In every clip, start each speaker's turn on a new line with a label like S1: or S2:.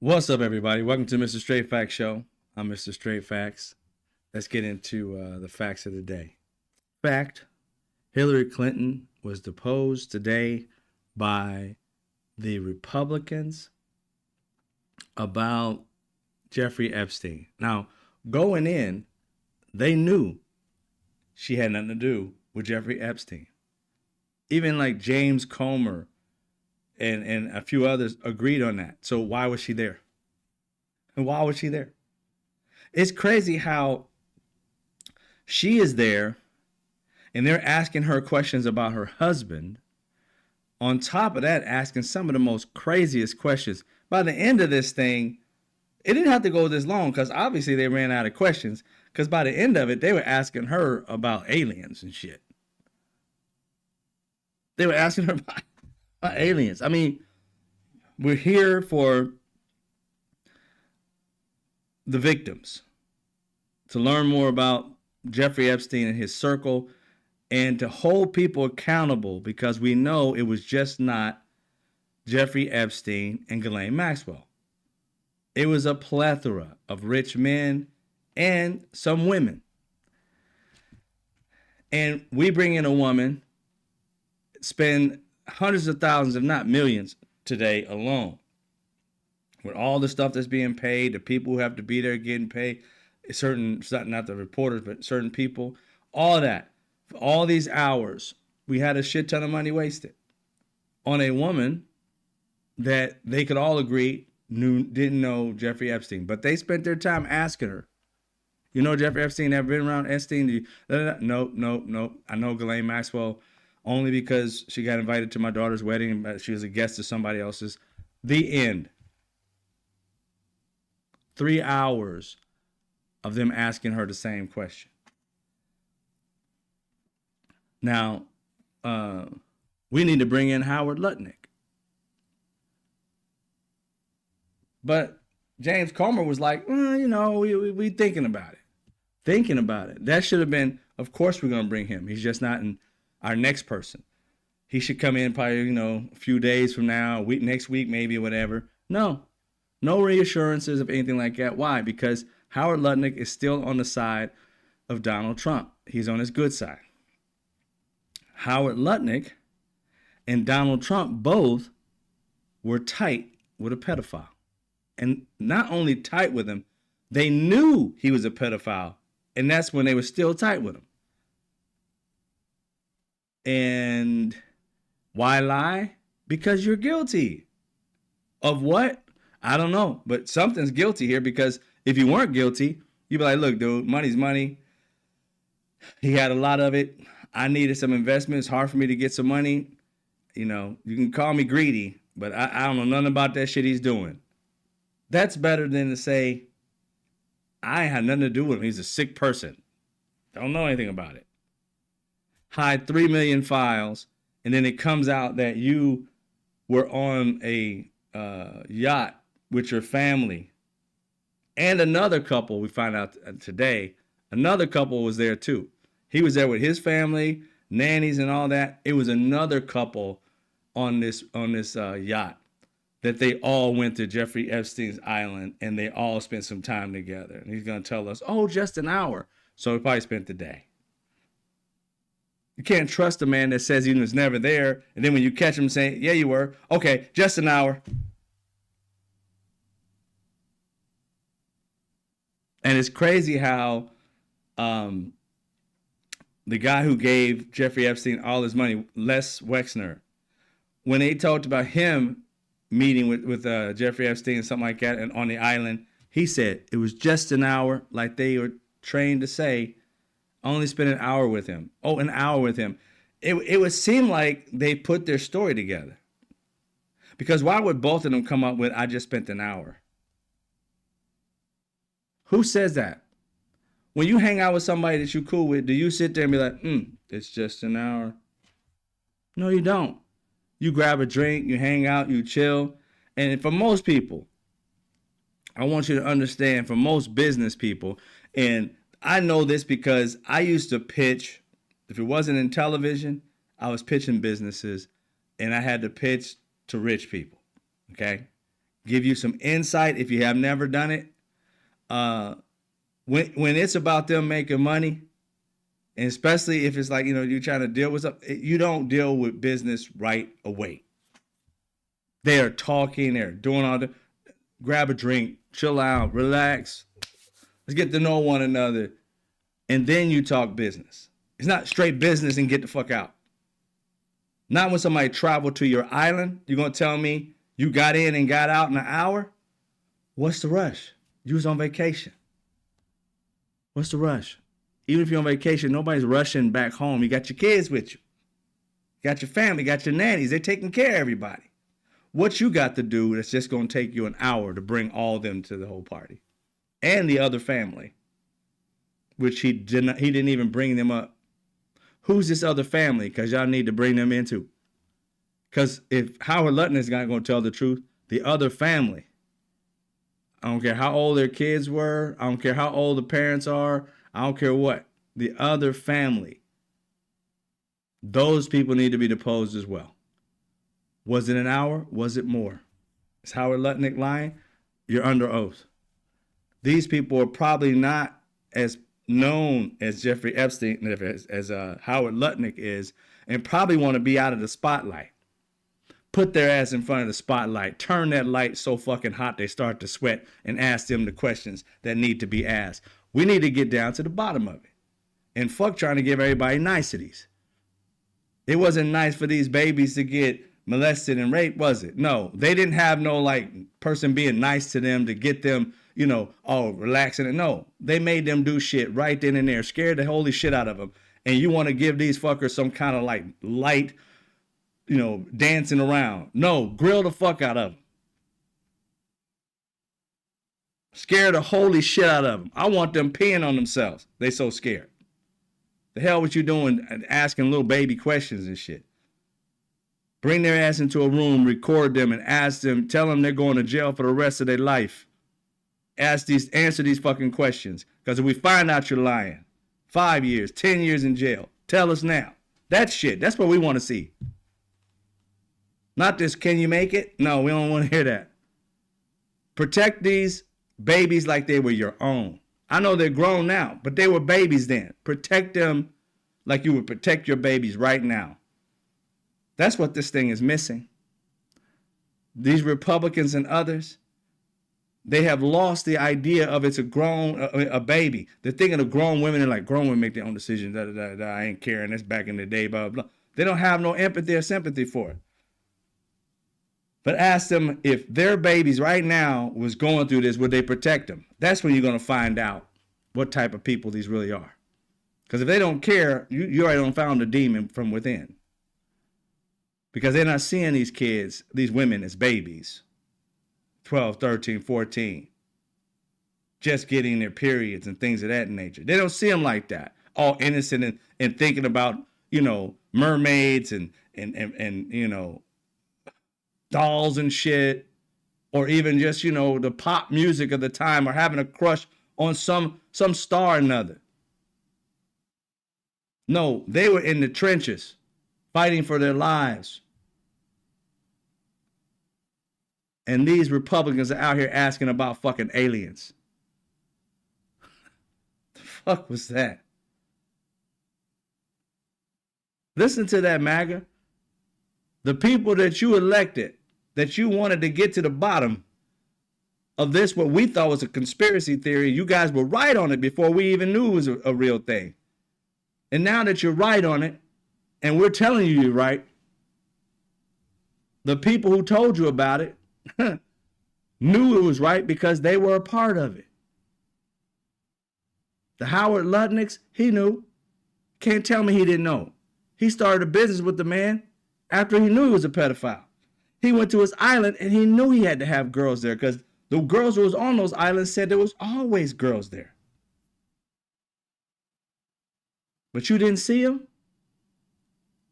S1: What's up, everybody? Welcome to Mr. Straight Facts Show. I'm Mr. Straight Facts. Let's get into the facts of the day. Fact: Hillary Clinton was deposed today by the Republicans about Jeffrey Epstein. Now, going in, they knew she had nothing to do with Jeffrey Epstein. Even like James Comer and a few others agreed on that. So why was she there? And why was she there? It's crazy how she is there and they're asking her questions about her husband. On top of that, asking some of the most craziest questions. By the end of this thing, it didn't have to go this long because obviously they ran out of questions. Because by the end of it, they were asking her about aliens and shit. They were asking her about aliens. I mean, we're here for the victims to learn more about Jeffrey Epstein and his circle and to hold people accountable because we know it was just not Jeffrey Epstein and Ghislaine Maxwell. It was a plethora of rich men and some women. And we bring in a woman, spend hundreds of thousands, if not millions, today alone. With all the stuff that's being paid, the people who have to be there getting paid, certain, not the reporters, but certain people, all that. For all these hours, we had a shit ton of money wasted on a woman that they could all agree didn't know Jeffrey Epstein. But they spent their time asking her, you know Jeffrey Epstein, ever been around Epstein? No. I know Ghislaine Maxwell only because she got invited to my daughter's wedding, but she was a guest of somebody else's. The end. 3 hours of them asking her the same question. Now, we need to bring in Howard Lutnick. But James Comer was like, we thinking about it. Thinking about it. That should have been, of course we're going to bring him. He's just not in our next person. He should come in probably, a few days from now, next week maybe, or whatever. No reassurances of anything like that. Why? Because Howard Lutnick is still on the side of Donald Trump. He's on his good side. Howard Lutnick and Donald Trump both were tight with a pedophile. And not only tight with him, they knew he was a pedophile. And that's when they were still tight with him. And why lie? Because you're guilty. Of what? I don't know. But something's guilty here because if you weren't guilty, you'd be like, look, dude, money's money. He had a lot of it. I needed some investment. It's hard for me to get some money. You can call me greedy, but I don't know nothing about that shit he's doing. That's better than to say, I had nothing to do with him. He's a sick person. Don't know anything about it. Hide 3 million files, and then it comes out that you were on a yacht with your family. And another couple, we find out today, another couple was there too. He was there with his family, nannies and all that. It was another couple on this yacht that they all went to Jeffrey Epstein's island and they all spent some time together. And he's going to tell us, just an hour. So he probably spent the day. You can't trust a man that says he was never there. And then when you catch him saying, yeah, you were. Okay, just an hour. And it's crazy how the guy who gave Jeffrey Epstein all his money, Les Wexner, when they talked about him meeting with Jeffrey Epstein and something like that and on the island, he said it was just an hour, like they were trained to say, only spent an hour with him. Oh, an hour with him. It would seem like they put their story together. Because why would both of them come up with, I just spent an hour? Who says that? When you hang out with somebody that you're cool with, do you sit there and be like, it's just an hour? No, you don't. You grab a drink, you hang out, you chill. And for most people, I want you to understand, for most business people, and I know this because I used to pitch, if it wasn't in television, I was pitching businesses, and I had to pitch to rich people, okay? give you some insight if you have never done it. When it's about them making money, and especially if it's like, you're trying to deal with something, you don't deal with business right away. They are talking, they're doing all the, grab a drink, chill out, relax. Let's get to know one another. And then you talk business. It's not straight business and get the fuck out. Not when somebody traveled to your island. You're going to tell me you got in and got out in an hour? What's the rush? You was on vacation. What's the rush? Even if you're on vacation, nobody's rushing back home. You got your kids with you. You got your family, you got your nannies. They're taking care of everybody. What you got to do that's just going to take you an hour to bring all of them to the whole party. And the other family, which he didn't even bring them up. Who's this other family? Because y'all need to bring them in too. Because if Howard Lutnick is not going to tell the truth, the other family, I don't care how old their kids were, I don't care how old the parents are, I don't care what, the other family, those people need to be deposed as well. Was it an hour? Was it more? Is Howard Lutnick lying? You're under oath. These people are probably not as known as Jeffrey Epstein, as Howard Lutnick is, and probably want to be out of the spotlight. Put their ass in front of the spotlight. Turn that light so fucking hot they start to sweat and ask them the questions that need to be asked. We need to get down to the bottom of it. And fuck trying to give everybody niceties. It wasn't nice for these babies to get molested and raped, was it? No, they didn't have no person being nice to them to get them, relaxing. No, they made them do shit right then and there, scared the holy shit out of them. And you want to give these fuckers some kind of light, dancing around. No, grill the fuck out of them. Scare the holy shit out of them. I want them peeing on themselves. They so scared. The hell what you doing asking little baby questions and shit? Bring their ass into a room, record them, and ask them, tell them they're going to jail for the rest of their life. Answer these fucking questions. Because if we find out you're lying, 5 years, 10 years in jail, tell us now. That shit, that's what we want to see. Not this, can you make it? No, we don't want to hear that. Protect these babies like they were your own. I know they're grown now, but they were babies then. Protect them like you would protect your babies right now. That's what this thing is missing. These Republicans and others, they have lost the idea of it's a baby. They're thinking of grown women and grown women make their own decisions. I ain't caring. That's back in the day, blah, blah. They don't have no empathy or sympathy for it. But ask them if their babies right now was going through this, would they protect them? That's when you're going to find out what type of people these really are. Because if they don't care, you already done found the demon from within. Because they're not seeing these kids, these women as babies. 12, 13, 14. Just getting their periods and things of that nature. They don't see them like that. All innocent and thinking about, mermaids and dolls and shit. Or even just, the pop music of the time, or having a crush on some star or another. No, they were in the trenches, fighting for their lives. And these Republicans are out here asking about fucking aliens. The fuck was that? Listen to that, MAGA. The people that you elected, that you wanted to get to the bottom of this, what we thought was a conspiracy theory, you guys were right on it before we even knew it was a real thing. And now that you're right on it, and we're telling you you're right, the people who told you about it knew it was right because they were a part of it. The Howard Lutnicks, he knew. Can't tell me he didn't know. He started a business with the man after he knew he was a pedophile. He went to his island and he knew he had to have girls there because the girls who was on those islands said there was always girls there. But you didn't see him?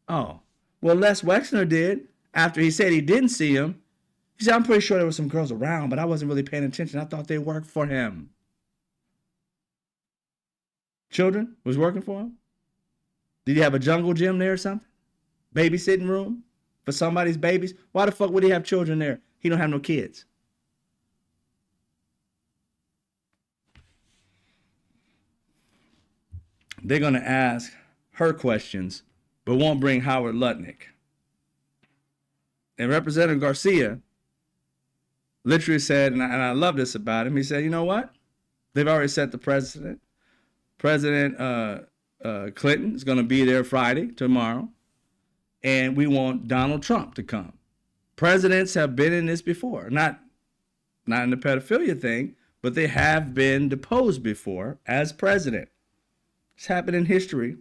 S1: Oh, well, Les Wexner did. After he said he didn't see him, he said, I'm pretty sure there were some girls around, but I wasn't really paying attention. I thought they worked for him. Children was working for him? Did he have a jungle gym there or something? Babysitting room for somebody's babies? Why the fuck would he have children there? He don't have no kids. they're going to ask her questions, but won't bring Howard Lutnick. And Representative Garcia literally said, and I love this about him, he said, you know what? They've already set the precedent. President Clinton is going to be there Friday, tomorrow, and we want Donald Trump to come. Presidents have been in this before, not in the pedophilia thing, but they have been deposed before as president. It's happened in history.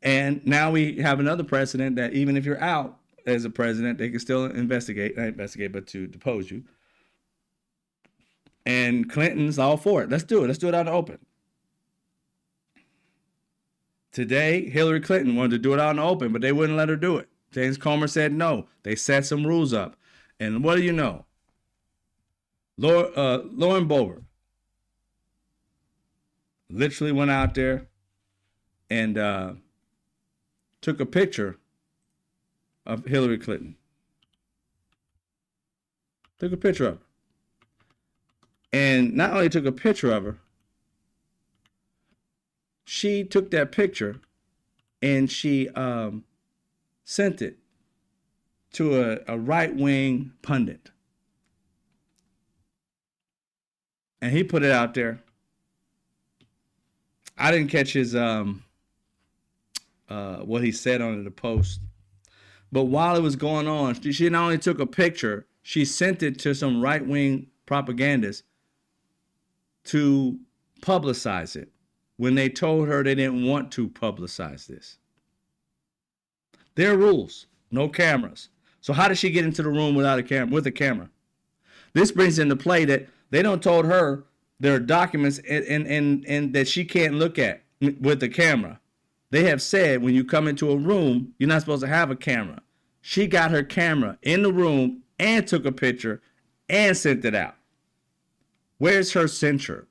S1: And now we have another precedent that even if you're out as a president, they can still not investigate, but to depose you. And Clinton's all for it. Let's do it. Let's do it out in the open. Today, Hillary Clinton wanted to do it out in the open, but they wouldn't let her do it. James Comer said no. They set some rules up. And what do you know? Lauren Boebert literally went out there and took a picture of Hillary Clinton. Took a picture of her. And not only took a picture of her, she took that picture and she sent it to a right-wing pundit. And he put it out there. I didn't catch his what he said on the post. But while it was going on, she not only took a picture, she sent it to some right-wing propagandists to publicize it when they told her they didn't want to publicize this. There are rules, no cameras. So how did she get into the room without a camera? With a camera? This brings into play that they don't told her there are documents and that she can't look at with the camera. They have said when you come into a room, you're not supposed to have a camera. She got her camera in the room and took a picture and sent it out. Where's her censure?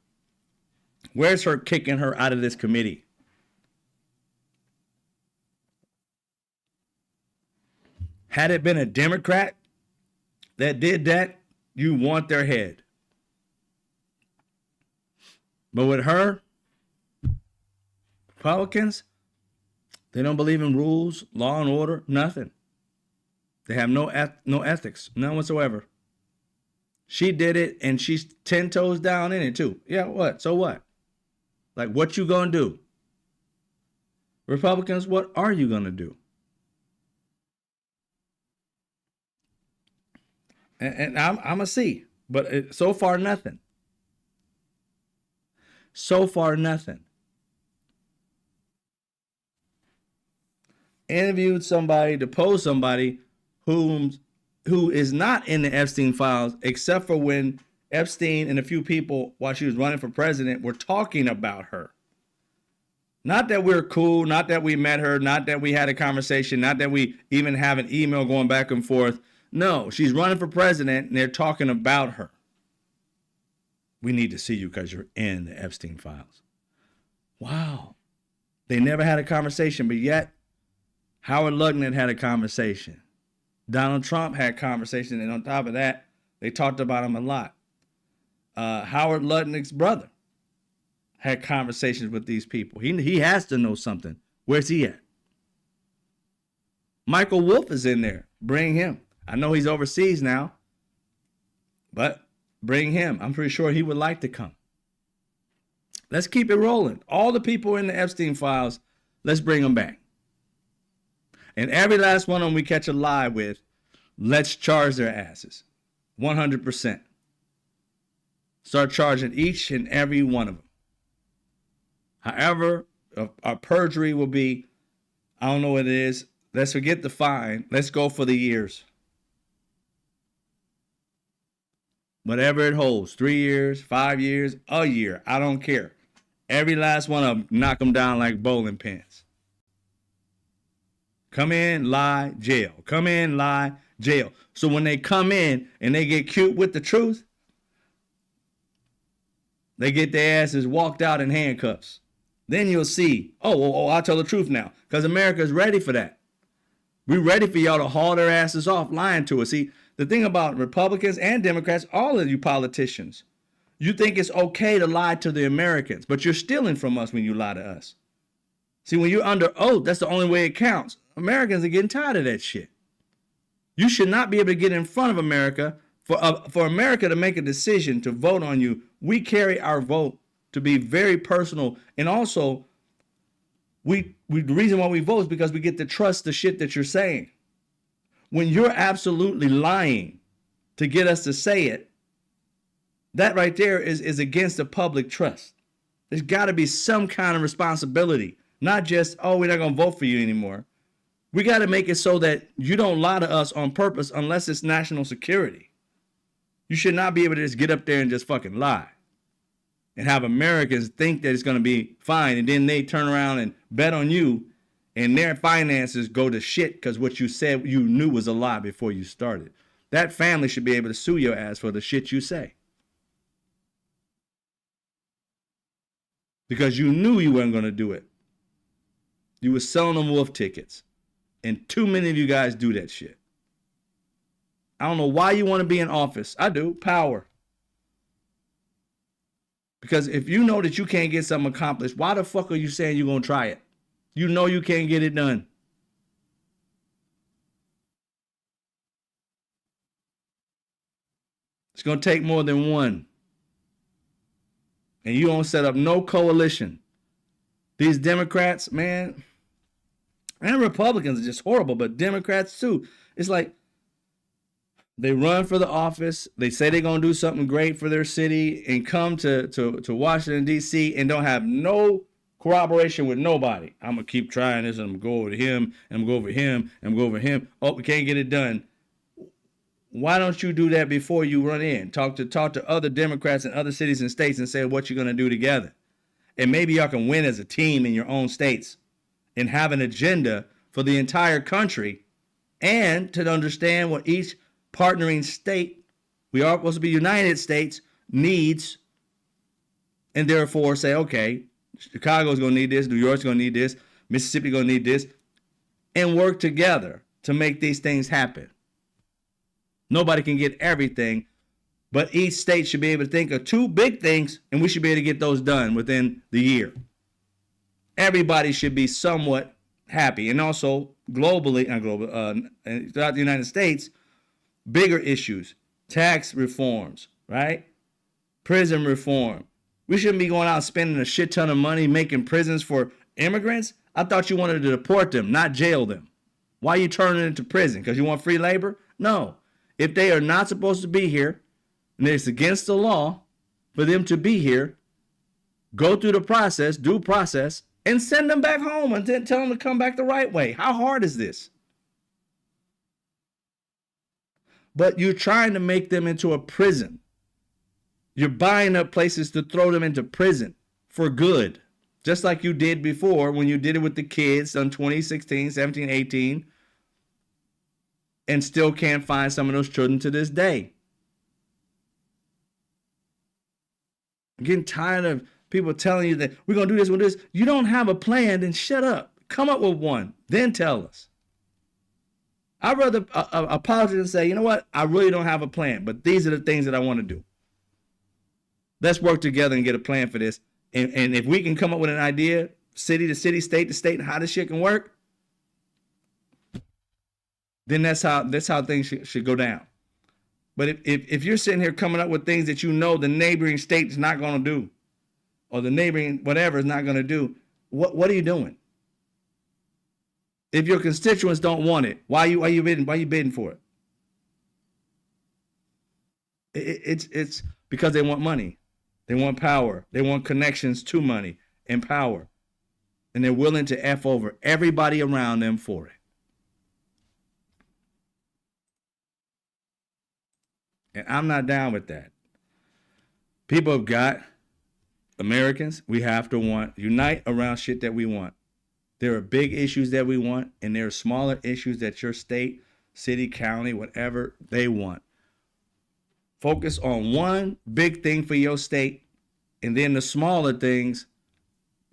S1: Where's her kicking her out of this committee? Had it been a Democrat that did that, you want their head. But with her, Republicans, they don't believe in rules, law and order, nothing. They have no ethics, none whatsoever. She did it, and she's 10 toes down in it too. Yeah, what? So what? Like, what you gonna do? Republicans, what are you gonna do? And I'm a C, but so far nothing. So far nothing. Interviewed somebody, deposed somebody who is not in the Epstein files, except for when Epstein and a few people, while she was running for president, were talking about her. Not that we're cool, not that we met her, not that we had a conversation, not that we even have an email going back and forth. No, she's running for president and they're talking about her. We need to see you because you're in the Epstein files. Wow. They never had a conversation, but yet Howard Lutnick had a conversation. Donald Trump had conversation, and on top of that, they talked about him a lot. Howard Lutnick's brother had conversations with these people. He has to know something. Where's he at? Michael Wolff is in there. Bring him. I know he's overseas now, but bring him. I'm pretty sure he would like to come. Let's keep it rolling. All the people in the Epstein files, let's bring them back. And every last one of them we catch a lie with, let's charge their asses. 100%. Start charging each and every one of them. However, our perjury will be, I don't know what it is. Let's forget the fine. Let's go for the years. Whatever it holds, 3 years, 5 years, a year, I don't care. Every last one of them, knock them down like bowling pins. Come in, lie, jail. Come in, lie, jail. So when they come in and they get cute with the truth, they get their asses walked out in handcuffs. Then you'll see, I'll tell the truth now. Because America's ready for that. We're ready for y'all to haul their asses off lying to us. See, the thing about Republicans and Democrats, all of you politicians, You think it's okay to lie to the Americans, but you're stealing from us when you lie to us. See, when you're under oath, that's the only way it counts. Americans are getting tired of that shit. You should not be able to get in front of America for America to make a decision to vote on you. We carry our vote to be very personal, and also the reason why we vote is because we get to trust the shit that you're saying. When you're absolutely lying to get us to say it, that right there is against the public trust. There's got to be some kind of responsibility, not just, oh, we're not going to vote for you anymore. We got to make it so that you don't lie to us on purpose unless it's national security. You should not be able to just get up there and just fucking lie and have Americans think that it's going to be fine, and then they turn around and bet on you and their finances go to shit because what you said you knew was a lie before you started. That family should be able to sue your ass for the shit you say, because you knew you weren't going to do it. You were selling them wolf tickets, and too many of you guys do that shit. I don't know why you want to be in office. I do. Power. Because if you know that you can't get something accomplished, why the fuck are you saying you're going to try it? You know you can't get it done. It's going to take more than one. And you don't set up no coalition. These Democrats, man, and Republicans are just horrible, but Democrats too. It's like they run for the office, they say they're going to do something great for their city, and come to Washington, D.C. and don't have no corroboration with nobody. I'm going to keep trying this, and I'm going to go over to him, and I'm going to go over him, and I'm going to go over him. Oh, we can't get it done. Why don't you do that before you run in? Talk to other Democrats in other cities and states and say what you're going to do together. And maybe y'all can win as a team in your own states and have an agenda for the entire country, and to understand what each partnering state, we are supposed to be United States, needs, and therefore say, okay, Chicago's going to need this, New York's going to need this, Mississippi going to need this, and work together to make these things happen. Nobody can get everything, but each state should be able to think of two big things, and we should be able to get those done within the year. Everybody should be somewhat happy, and also globally, throughout the United States, bigger issues, tax reforms, right? Prison reform. We shouldn't be going out spending a shit ton of money making prisons for immigrants. I thought you wanted to deport them, not jail them. Why are you turning it into prison? Because you want free labor? No. If they are not supposed to be here, and it's against the law for them to be here, go through the process, due process, and send them back home and then tell them to come back the right way. How hard is this? But you're trying to make them into a prison. You're buying up places to throw them into prison for good. Just like you did before when you did it with the kids in 2016, 17, 18, and still can't find some of those children to this day. I'm getting tired of people telling you that we're going to do this, we're going to do this. You don't have a plan, then shut up. Come up with one, then tell us. I'd rather apologize and say, you know what? I really don't have a plan, but these are the things that I want to do. Let's work together and get a plan for this. And if we can come up with an idea, city to city, state to state, and how this shit can work, then that's how things should go down. But if you're sitting here coming up with things that you know the neighboring state is not going to do, or the neighboring whatever is not going to do, what are you doing? If your constituents don't want it, why are you bidding for it? It's because they want money. They want power. They want connections to money and power. And they're willing to F over everybody around them for it. And I'm not down with that. People have got, Americans, we have to unite around shit that we want. There are big issues that we want, and there are smaller issues that your state, city, county, whatever, they want. Focus on one big thing for your state, and then the smaller things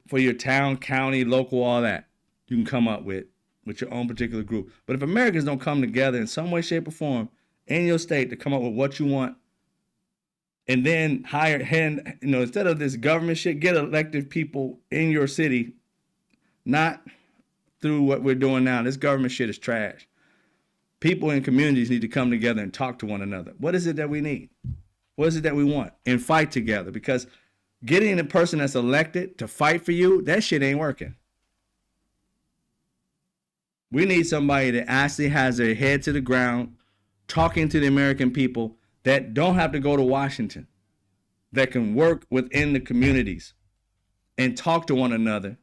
S1: for your town, county, local, all that you can come up with your own particular group. But if Americans don't come together in some way, shape, or form in your state to come up with what you want, And then instead of this government shit, get elected people in your city, not through what we're doing now. This government shit is trash. People in communities need to come together and talk to one another. What is it that we need? What is it that we want? And fight together, because getting a person that's elected to fight for you, that shit ain't working. We need somebody that actually has their head to the ground, talking to the American people, that don't have to go to Washington, that can work within the communities and talk to one another.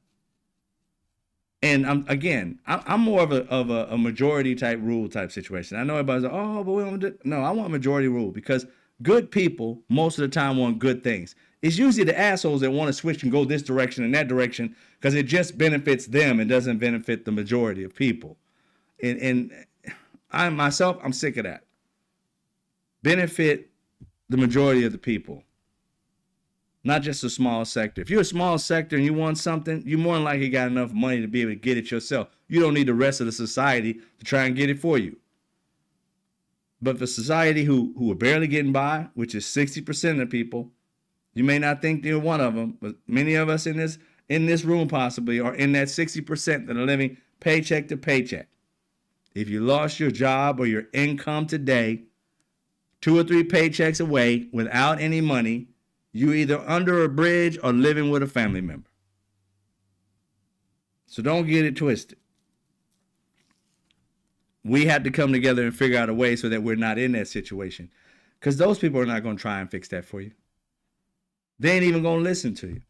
S1: And I'm more of a majority type rule type situation. I know everybody's like, oh, but we don't do. No, I want majority rule, because good people most of the time want good things. It's usually the assholes that want to switch and go this direction and that direction because it just benefits them and doesn't benefit the majority of people. And I'm sick of that. Benefit the majority of the people, not just a small sector. If you're a small sector and you want something, you more than likely got enough money to be able to get it yourself. You don't need the rest of the society to try and get it for you. But for society who are barely getting by, which is 60% of the people, you may not think you're one of them, but many of us in this room possibly are in that 60% that are living paycheck to paycheck. If you lost your job or your income today, 2 or 3 paychecks away without any money, you either under a bridge or living with a family member. So don't get it twisted. We have to come together and figure out a way so that we're not in that situation, because those people are not going to try and fix that for you. They ain't even going to listen to you.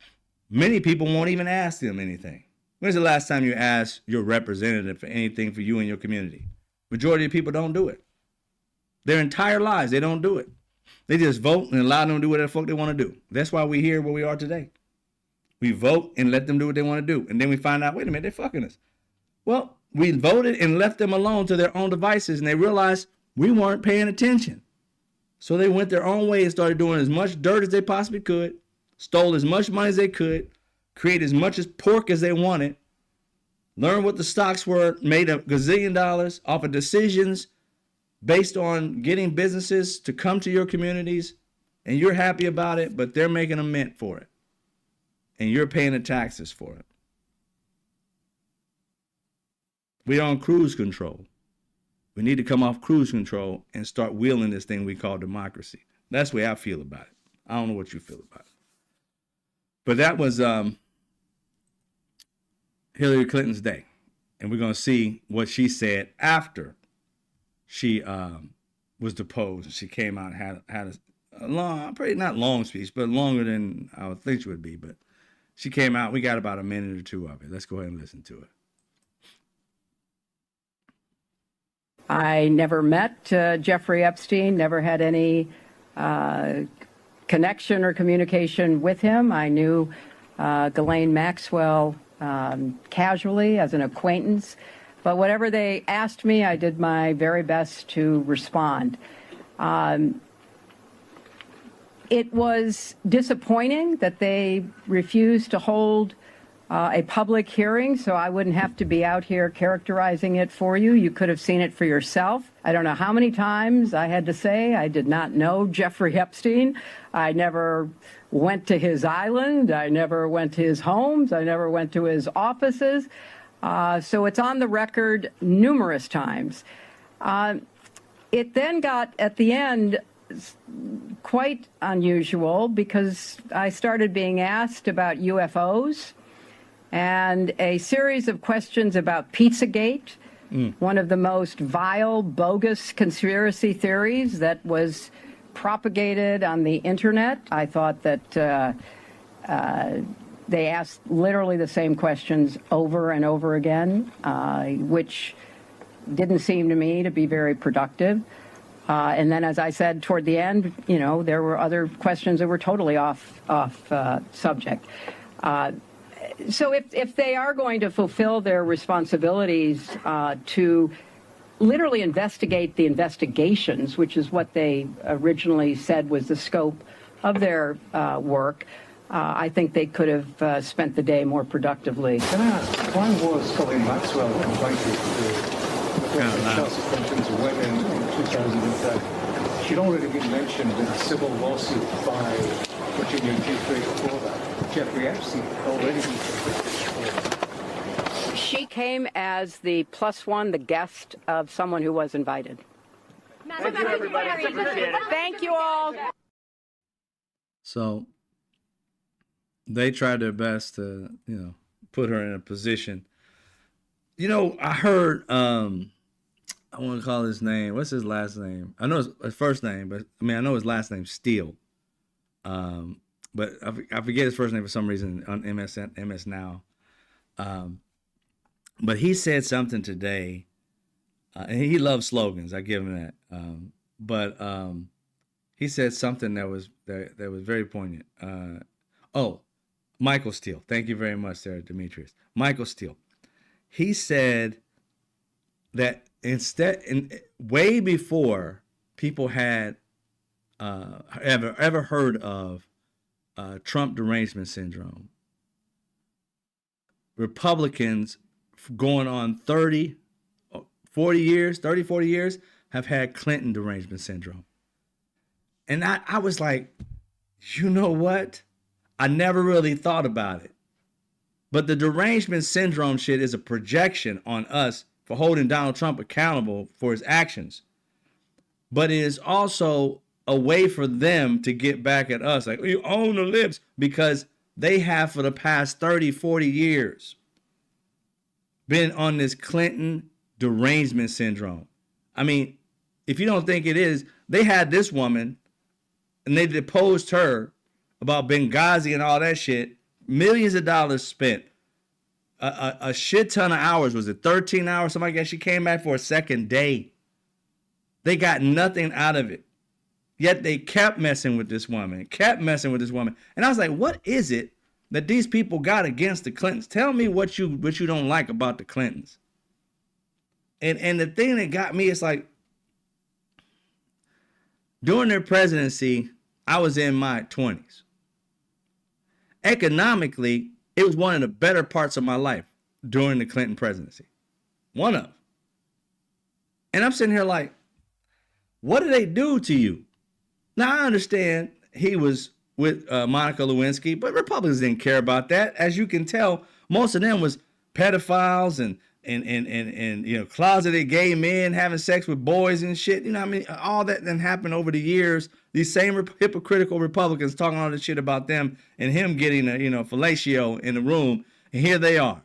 S1: Many people won't even ask them anything. When's the last time you asked your representative for anything for you and your community? Majority of people don't do it. Their entire lives, they don't do it. They just vote and allow them to do whatever the fuck they want to do. That's why we're here where we are today. We vote and let them do what they want to do. And then we find out, wait a minute, they're fucking us. Well, we voted and left them alone to their own devices, and they realized we weren't paying attention. So they went their own way and started doing as much dirt as they possibly could, stole as much money as they could, create as much as pork as they wanted, learn what the stocks were, made $1 gazillion off of decisions based on getting businesses to come to your communities, and you're happy about it, but they're making a mint for it, and you're paying the taxes for it. We're on cruise control. We need to come off cruise control and start wheeling this thing we call democracy. That's the way I feel about it. I don't know what you feel about it. But that was Hillary Clinton's day. And we're going to see what she said after she was deposed. She came out and had a long, pretty not long speech, but longer than I would think she would be. But she came out. We got about a minute or two of it. Let's go ahead and listen to it.
S2: I never met Jeffrey Epstein, never had any connection or communication with him. I knew Ghislaine Maxwell casually as an acquaintance. But whatever they asked me, I did my very best to respond. It was disappointing that they refused to hold a public hearing, so I wouldn't have to be out here characterizing it for you. You could have seen it for yourself. I don't know how many times I had to say I did not know Jeffrey Epstein. I never went to his island. I never went to his homes. I never went to his offices. So it's on the record numerous times. It then got, at the end, quite unusual because I started being asked about UFOs and a series of questions about Pizzagate, one of the most vile, bogus conspiracy theories that was propagated on the internet. I thought that they asked literally the same questions over and over again, which didn't seem to me to be very productive. And then, as I said, toward the end, you know, there were other questions that were totally off subject. So if they are going to fulfill their responsibilities to literally investigate the investigations, which is what they originally said was the scope of their work, I think they could have spent the day more productively.
S3: Can I ask, why was Ghislaine Maxwell invited to Chelsea Conference when in 2010? She'd already been mentioned in a civil lawsuit by Virginia Giuffre before that. Jeffrey Epstein had already been convicted before.
S2: She came as the +1, the guest of someone who was invited.
S4: Thank you, everybody. Appreciate it.
S2: Thank you all.
S1: So they tried their best to, put her in a position. I heard, I want to call his name. What's his last name? I know his first name, but I know his last name, Steele. But I forget his first name for some reason on MS Now. But he said something today, and he loves slogans. I give him that. But he said something that was very poignant. Michael Steele. Thank you very much, Sarah Demetrius. Michael Steele. He said that way before people had ever heard of Trump derangement syndrome, Republicans going on 30, 40 years have had Clinton derangement syndrome. And I was like, you know what? I never really thought about it. But the derangement syndrome shit is a projection on us for holding Donald Trump accountable for his actions. But it is also a way for them to get back at us. Like, you own the libs, because they have for the past 30, 40 years been on this Clinton derangement syndrome. If you don't think it is, they had this woman and they deposed her about Benghazi and all that shit. Millions of dollars spent. A shit ton of hours. Was it 13 hours? Something like that. She came back for a second day. They got nothing out of it. Yet they kept messing with this woman. And I was like, what is it that these people got against the Clintons? Tell me what you don't like about the Clintons. And the thing that got me is like, during their presidency, I was in my 20s. Economically, it was one of the better parts of my life during the Clinton presidency. One of. And I'm sitting here like, what did they do to you? Now, I understand he was with Monica Lewinsky, but Republicans didn't care about that. As you can tell, most of them was pedophiles and closeted gay men having sex with boys and shit. All that then happened over the years. These same hypocritical Republicans talking all this shit about them and him getting a fellatio in the room. And here they are.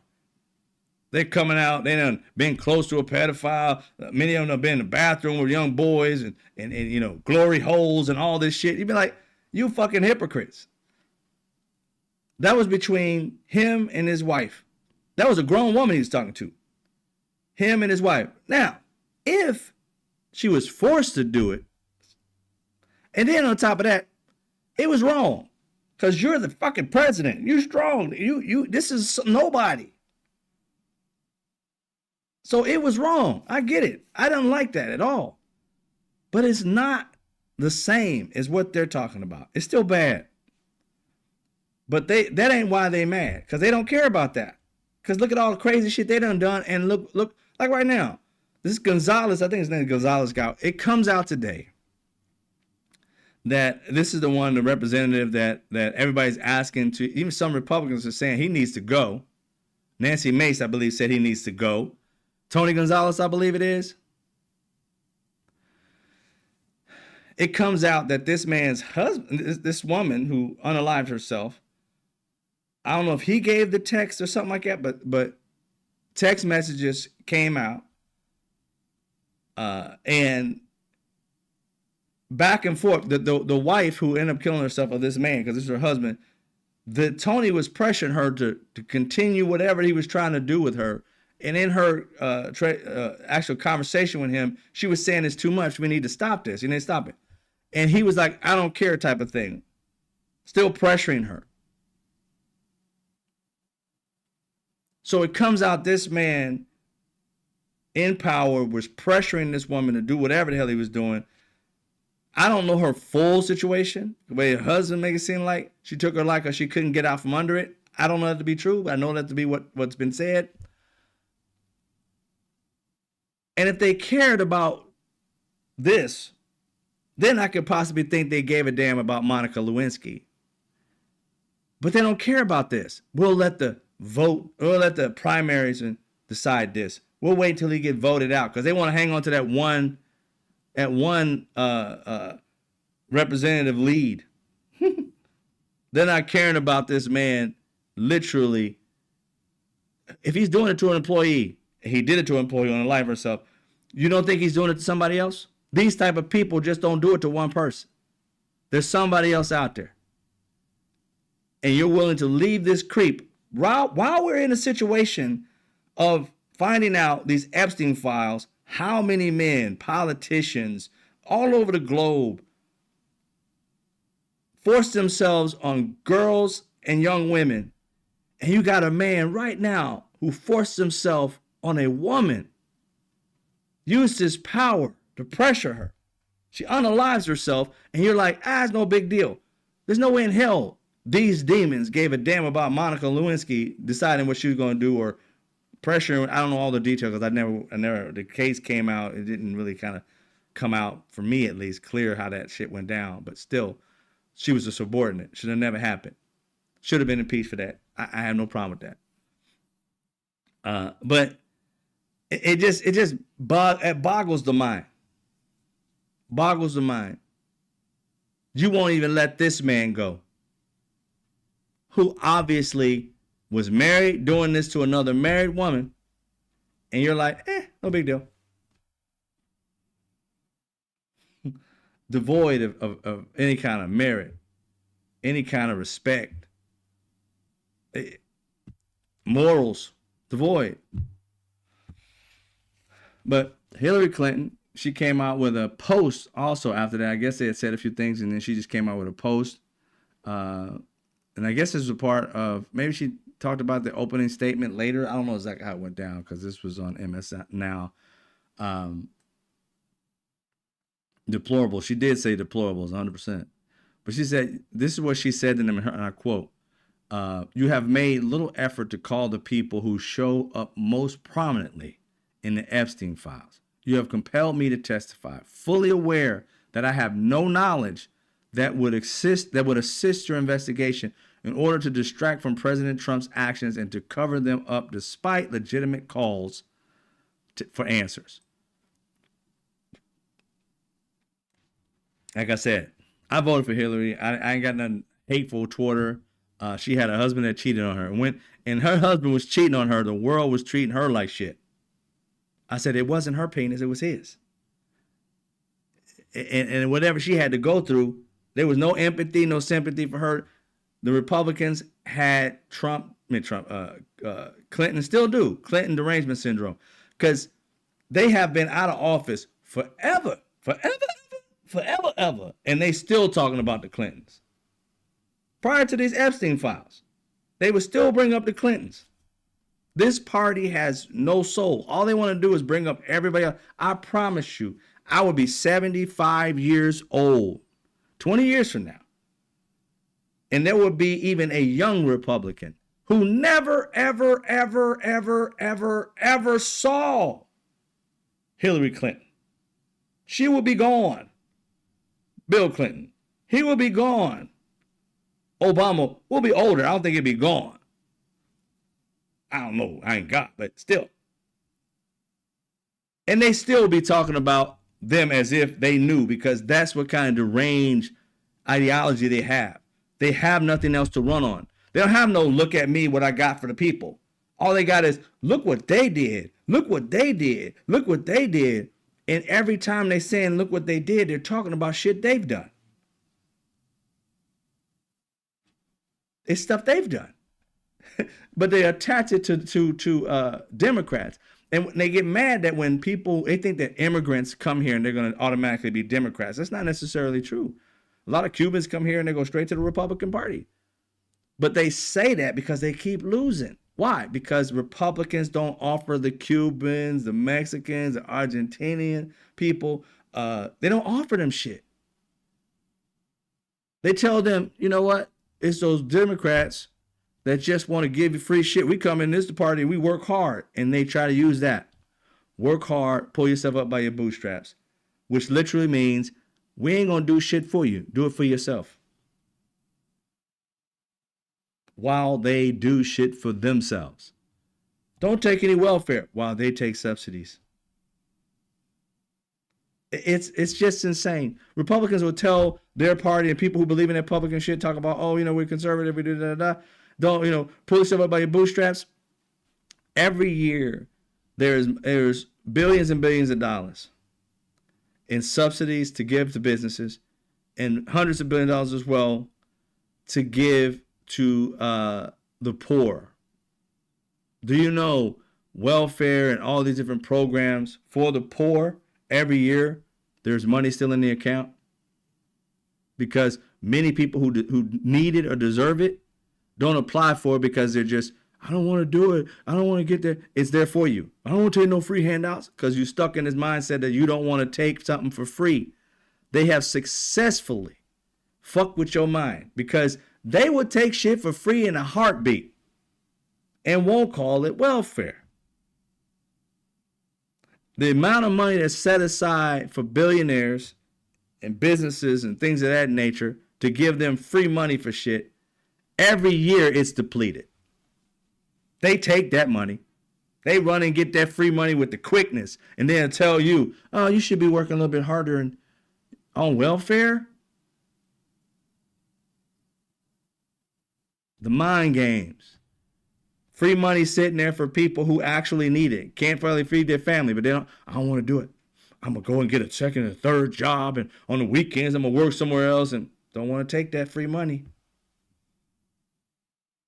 S1: They're coming out. They done been close to a pedophile. Many of them have been in the bathroom with young boys and glory holes and all this shit. You'd be like, you fucking hypocrites. That was between him and his wife. That was a grown woman he was talking to. Him and his wife. Now, if she was forced to do it, and then on top of that, it was wrong. Because you're the fucking president. You're strong. This is nobody. So it was wrong. I get it. I don't like that at all. But it's not the same as what they're talking about. It's still bad. But that ain't why they mad. Because they don't care about that. Because look at all the crazy shit they done. And look, like right now, this Gonzalez, I think his name is Gonzalez guy. It comes out today that this is the one, the representative that everybody's asking to, even some Republicans are saying he needs to go. Nancy Mace, I believe, said he needs to go. Tony Gonzalez, I believe it is. It comes out that this man's husband, this woman who unalived herself, I don't know if he gave the text or something like that, but text messages came out, and back and forth. The wife who ended up killing herself of this man, because this is her husband, Tony was pressuring her to continue whatever he was trying to do with her. And in her actual conversation with him, she was saying it's too much. We need to stop this. You need to stop it. And he was like, I don't care type of thing. Still pressuring her. So it comes out this man in power was pressuring this woman to do whatever the hell he was doing. I don't know her full situation. The way her husband make it seem like she took her like she couldn't get out from under it. I don't know that to be true, but I know that to be what's been said. And if they cared about this, then I could possibly think they gave a damn about Monica Lewinsky. But they don't care about this. We'll let the primaries decide this. We'll wait till he get voted out because they want to hang on to that one representative lead. They're not caring about this man. Literally, if he's doing it to an employee, he did it to an employee on the life herself. You don't think he's doing it to somebody else? These type of people just don't do it to one person. There's somebody else out there. And you're willing to leave this creep while we're in a situation of finding out these Epstein files, how many men, politicians all over the globe force themselves on girls and young women. And you got a man right now who forced himself on a woman, used his power to pressure her. She unalives herself, and you're like, it's no big deal. There's no way in hell these demons gave a damn about Monica Lewinsky deciding what she was going to do or pressure. I don't know all the details because I never, the case came out. It didn't really kind of come out, for me at least, clear how that shit went down. But still, she was a subordinate. Should have never happened. Should have been impeached for that. I have no problem with that. But it boggles the mind. Boggles the mind. You won't even let this man go, who obviously was married, doing this to another married woman, and you're like, no big deal. Devoid of any kind of merit, any kind of respect, morals, devoid. But Hillary Clinton, she came out with a post also after that. I guess they had said a few things, and then she just came out with a post. And I guess this was a part of, maybe she talked about the opening statement later. I don't know exactly how it went down because this was on MS Now. Deplorable. She did say deplorables 100%. But she said, this is what she said to them, and I quote, you have made little effort to call the people who show up most prominently in the Epstein files. You have compelled me to testify, fully aware that I have no knowledge that would assist your investigation in order to distract from President Trump's actions and to cover them up despite legitimate calls for answers. Like I said, I voted for Hillary. I ain't got nothing hateful toward her. She had a husband that cheated on her. And her husband was cheating on her, the world was treating her like shit. I said it wasn't her penis, it was his. And whatever she had to go through, there was no empathy, no sympathy for her. The Republicans had Clinton, still do, Clinton derangement syndrome, because they have been out of office forever, and they still talking about the Clintons. Prior to these Epstein files, they would still bring up the Clintons. This party has no soul. All they want to do is bring up everybody else. I promise you, I will be 75 years old 20 years from now. And there will be even a young Republican who never, ever, ever, ever, ever, ever saw Hillary Clinton. She will be gone. Bill Clinton, he will be gone. Obama will be older. I don't think he'll be gone. I don't know. I ain't got, but still. And they still be talking about them as if they knew, because that's what kind of deranged ideology they have. They have nothing else to run on. They don't have no look at me, what I got for the people. All they got is look what they did. Look what they did. Look what they did. And every time they saying look what they did, they're talking about shit they've done. It's stuff they've done. But they attach it to Democrats. And they get mad that when people, they think that immigrants come here and they're going to automatically be Democrats. That's not necessarily true. A lot of Cubans come here and they go straight to the Republican Party. But they say that because they keep losing. Why? Because Republicans don't offer the Cubans, the Mexicans, the Argentinian people, they don't offer them shit. They tell them, you know what? It's those Democrats that just want to give you free shit. We come in this party and we work hard, and they try to use that. Work hard, pull yourself up by your bootstraps, which literally means We ain't gonna do shit for you. Do it for yourself. While they do shit for themselves. Don't take any welfare while they take subsidies. It's just insane. Republicans will tell their party and people who believe in that Republican shit, talk about, oh, we're conservative, we do da. Don't, pull yourself up by your bootstraps. Every year, there's billions and billions of dollars in subsidies to give to businesses, and hundreds of billions of dollars as well to give to the poor. Do you know welfare and all these different programs for the poor? Every year, there's money still in the account because many people who need it or deserve it don't apply for it because they're just, I don't want to do it. I don't want to get there. It's there for you. I don't want to take no free handouts because you're stuck in this mindset that you don't want to take something for free. They have successfully fucked with your mind because they would take shit for free in a heartbeat and won't call it welfare. The amount of money that's set aside for billionaires and businesses and things of that nature to give them free money for shit, every year it's depleted. They take that money. They run and get that free money with the quickness and then tell you, oh, you should be working a little bit harder on welfare. The mind games. Free money sitting there for people who actually need it. Can't probably feed their family, but I don't want to do it. I'm going to go and get a second and a third job, and on the weekends I'm going to work somewhere else and don't want to take that free money.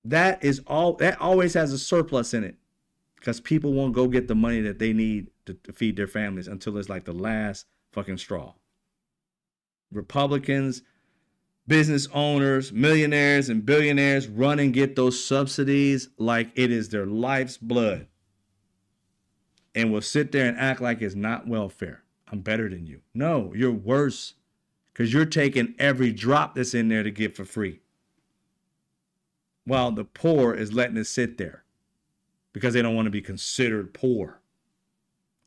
S1: That always has a surplus in it because people won't go get the money that they need to feed their families until it's like the last fucking straw. Republicans, business owners, millionaires, and billionaires run and get those subsidies like it is their life's blood and will sit there and act like it's not welfare. I'm better than you. No, you're worse because you're taking every drop that's in there to get for free while the poor is letting it sit there because they don't want to be considered poor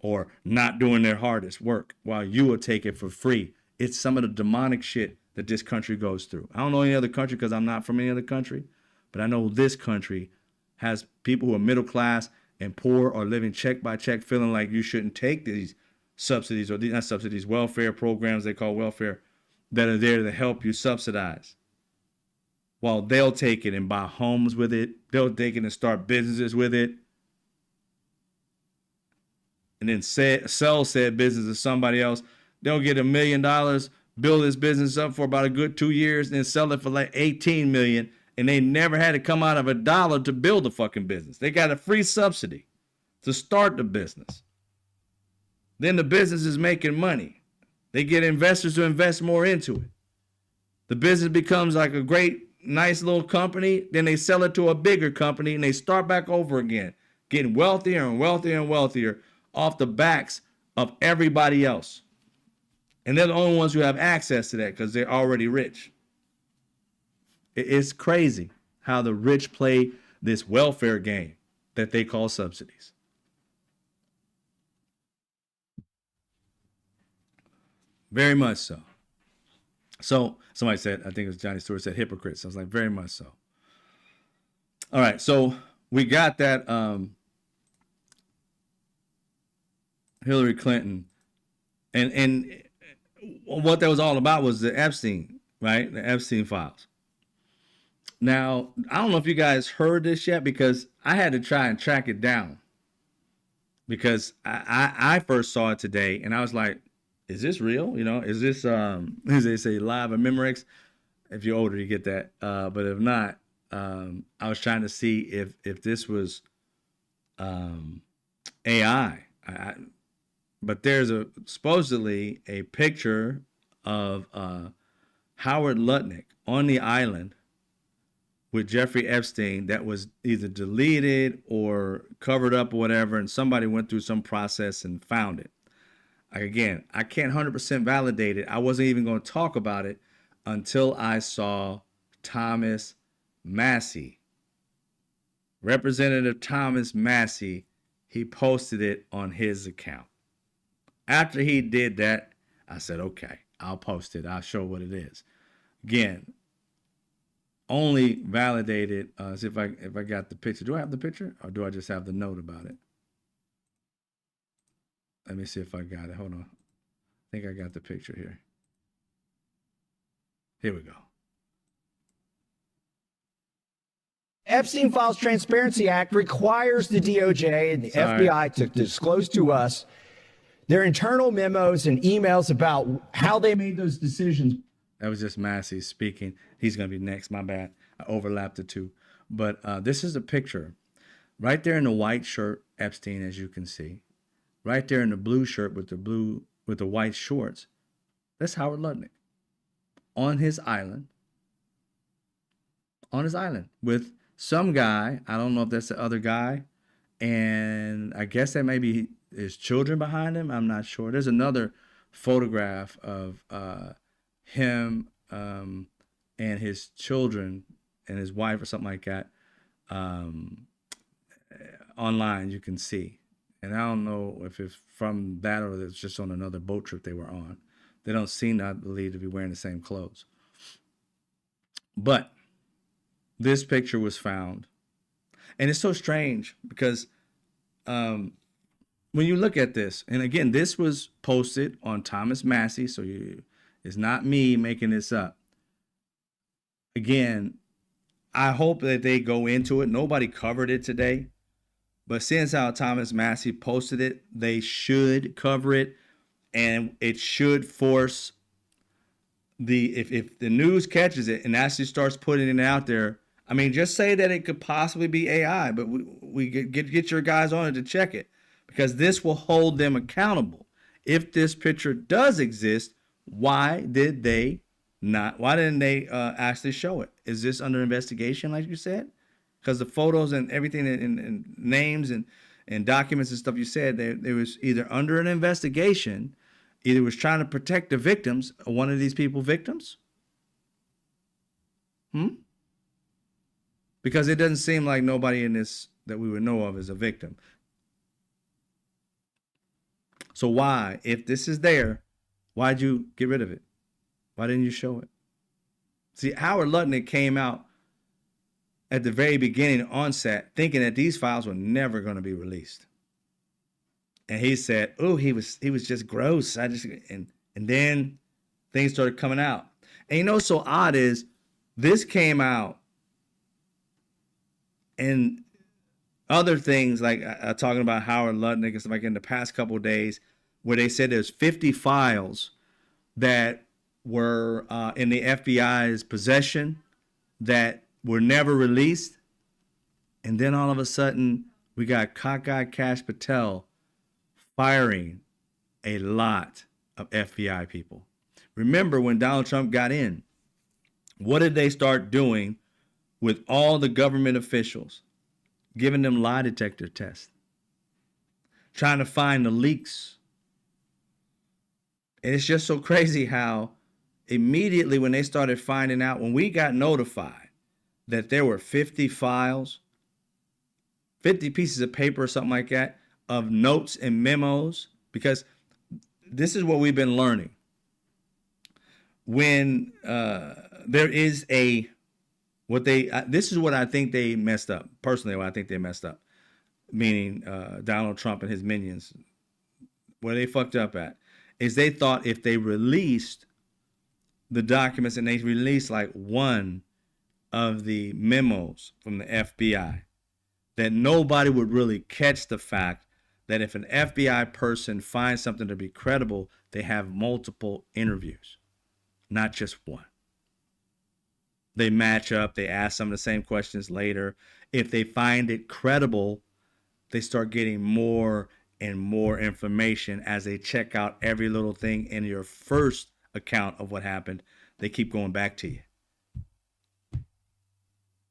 S1: or not doing their hardest work while you will take it for free. It's some of the demonic shit that this country goes through. I don't know any other country because I'm not from any other country, but I know this country has people who are middle class and poor or living check by check feeling like you shouldn't take these subsidies or not subsidies, welfare programs they call welfare that are there to help you subsidize. While they'll take it and buy homes with it, they'll take it and start businesses with it, and then sell said business to somebody else. They'll get $1 million, build this business up for about a good 2 years, and then sell it for like 18 million, and they never had to come out of a dollar to build a fucking business. They got a free subsidy to start the business. Then the business is making money. They get investors to invest more into it. The business becomes like a great, nice little company. Then they sell it to a bigger company, and they start back over again, getting wealthier and wealthier and wealthier off the backs of everybody else. And they're the only ones who have access to that because they're already rich. It's crazy how the rich play this welfare game that they call subsidies. Very much so. So somebody said, I think it was Johnny Stewart said hypocrites. I was like, very much so. All right, so we got that Hillary Clinton and what that was all about was the Epstein, right? The Epstein files. Now, I don't know if you guys heard this yet because I had to try and track it down because I first saw it today and I was like, is this real? Is this, as they say, live on Memorex? If you're older, you get that. But if not, I was trying to see if this was AI. But there's supposedly a picture of Howard Lutnick on the island with Jeffrey Epstein that was either deleted or covered up or whatever, and somebody went through some process and found it. Again, I can't 100% validate it. I wasn't even going to talk about it until I saw Thomas Massie. Representative Thomas Massie, he posted it on his account. After he did that, I said, okay, I'll post it. I'll show what it is. Again, only validated. See if I got the picture. Do I have the picture, or do I just have the note about it? Let me see if I got it. Hold on. I think I got the picture here. Here we go.
S5: Epstein Files Transparency Act requires the DOJ and the FBI to disclose to us their internal memos and emails about how they made those decisions.
S1: That was just Massey speaking. He's going to be next. My bad. I overlapped the two. But this is a picture. Right there in the white shirt, Epstein, as you can see. Right there in the blue shirt with the white shorts. That's Howard Lutnick. On his island. On his island. With some guy. I don't know if that's the other guy. And I guess that maybe his children behind him. I'm not sure. There's another photograph of him and his children and his wife or something like that online. You can see, and I don't know if it's from that or it's just on another boat trip they were on. They don't seem, I believe, to be wearing the same clothes. But this picture was found, and it's so strange because when you look at this, and again, this was posted on Thomas Massey, so it's not me making this up. Again, I hope that they go into it. Nobody covered it today, but since how Thomas Massey posted it, they should cover it, and it should force if the news catches it and actually starts putting it out there. I mean, just say that it could possibly be AI, but we get your guys on it to check it, because this will hold them accountable. If this picture does exist, why didn't they actually show it? Is this under investigation, like you said? Because the photos and everything and names and documents and stuff you said, there was either under an investigation, either was trying to protect the victims, or one of these people victims. Because it doesn't seem like nobody in this that we would know of is a victim. So why, if this is there, why'd you get rid of it? Why didn't you show it? See, Howard Lutnick came out at the very beginning, onset, thinking that these files were never going to be released. And he said, "Oh, he was just gross. And then things started coming out." And you know what's so odd is this came out, and other things like talking about Howard Lutnick and stuff like in the past couple of days, where they said there's 50 files that were in the FBI's possession that were never released. And then all of a sudden, we got cockeyed Kash Patel firing a lot of FBI people. Remember when Donald Trump got in, what did they start doing with all the government officials? Giving them lie detector tests, trying to find the leaks. And it's just so crazy how immediately when they started finding out, when we got notified that there were 50 files, 50 pieces of paper or something like that, of notes and memos, because this is what we've been learning. When there is this is what I think they messed up. Personally, what I think they messed up, meaning Donald Trump and his minions, where they fucked up at, is they thought if they released the documents and they released like one of the memos from the FBI, that nobody would really catch the fact that if an FBI person finds something to be credible, they have multiple interviews, not just one. They match up, they ask some of the same questions later. If they find it credible, they start getting more and more information as they check out every little thing in your first account of what happened. They keep going back to you.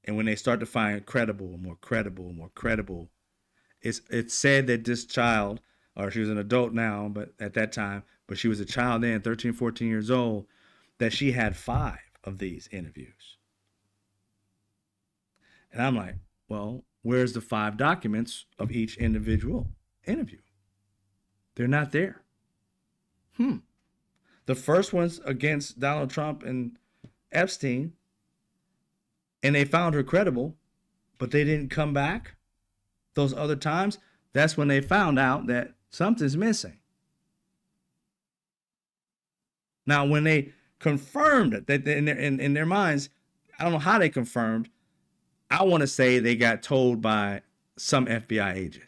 S1: And when they start to find credible, more credible, more credible, it's said that this child, or she was an adult now, but at that time, but she was a child then, 13, 14 years old, that she had 5 of these interviews. And I'm like, well, where's the 5 documents of each individual interview? They're not there. The first one's against Donald Trump and Epstein, and they found her credible, but they didn't come back those other times. That's when they found out that something's missing. Now, when they confirmed it, that in their minds, I don't know how they confirmed. I want to say they got told by some FBI agent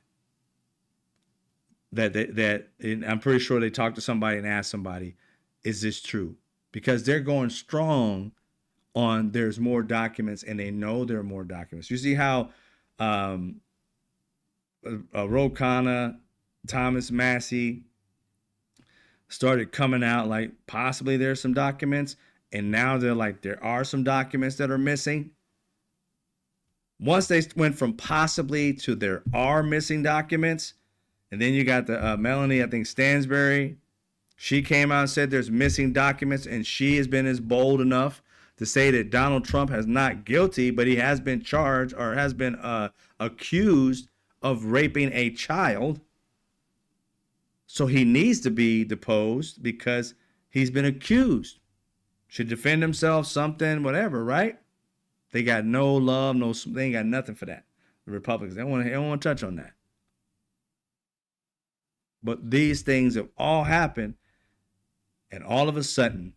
S1: that I'm pretty sure they talked to somebody and asked somebody, is this true? Because they're going strong on there's more documents, and they know there are more documents. You see how Ro Khanna, Thomas Massey started coming out like possibly there's some documents, and now they're like there are some documents that are missing. Once they went from possibly to there are missing documents, and then you got the Melanie, I think Stansbury, she came out and said there's missing documents, and she has been as bold enough to say that Donald Trump has not guilty, but he has been charged or has been accused of raping a child. So he needs to be deposed because he's been accused. Should defend himself, something, whatever, right? They got no love, they ain't got nothing for that. The Republicans, they don't want to touch on that. But these things have all happened, and all of a sudden,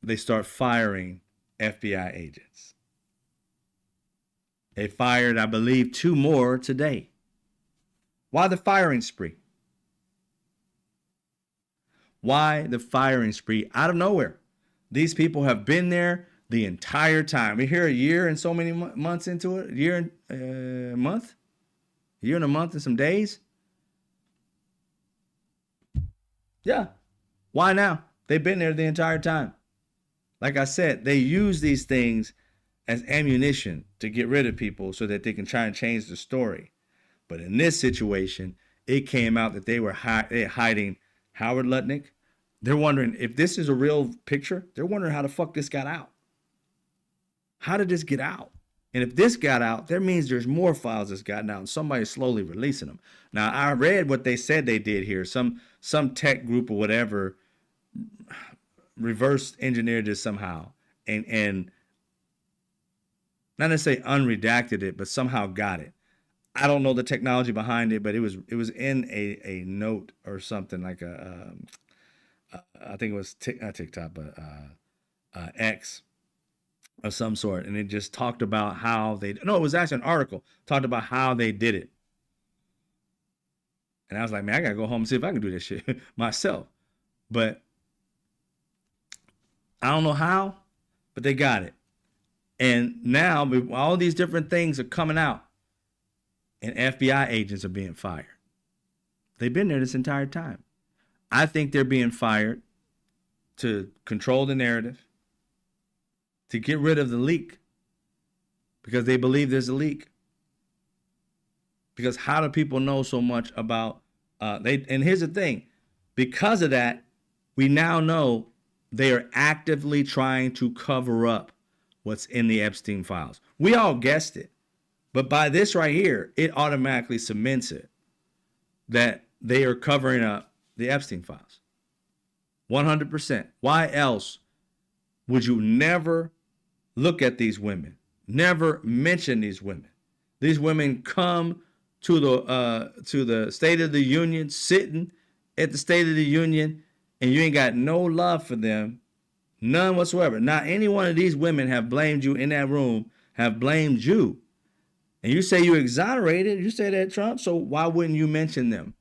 S1: they start firing FBI agents. They fired, I believe, 2 more today. Why the firing spree? Why the firing spree out of nowhere? These people have been there the entire time. We're here a year and so many months into it. A year and a month and some days. Yeah. Why now? They've been there the entire time. Like I said, they use these things as ammunition to get rid of people so that they can try and change the story. But in this situation, it came out that they were hiding Howard Lutnick. They're wondering if this is a real picture. They're wondering how the fuck this got out. How did this get out? And if this got out, that means there's more files that's gotten out and somebody's slowly releasing them. Now, I read what they said they did here. Some tech group or whatever reverse engineered this somehow and not necessarily unredacted it, but somehow got it. I don't know the technology behind it, but it was in a note or something like I think it was not TikTok, but X of some sort. And it just talked about how it was actually an article, talked about how they did it. And I was like, man, I got to go home and see if I can do this shit myself. But I don't know how, but they got it. And now all these different things are coming out and FBI agents are being fired. They've been there this entire time. I think they're being fired to control the narrative, to get rid of the leak, because they believe there's a leak. Because how do people know so much about and here's the thing, because of that, we now know they are actively trying to cover up what's in the Epstein files. We all guessed it, but by this right here, it automatically cements it that they are covering up the Epstein files. 100%. Why else would you never look at these women, never mention these women? These women come to the State of the Union, sitting at the State of the Union, and you ain't got no love for them, none whatsoever. Not any one of these women have blamed you in that room, have blamed you. And you say you exonerated, you say that, Trump, so why wouldn't you mention them?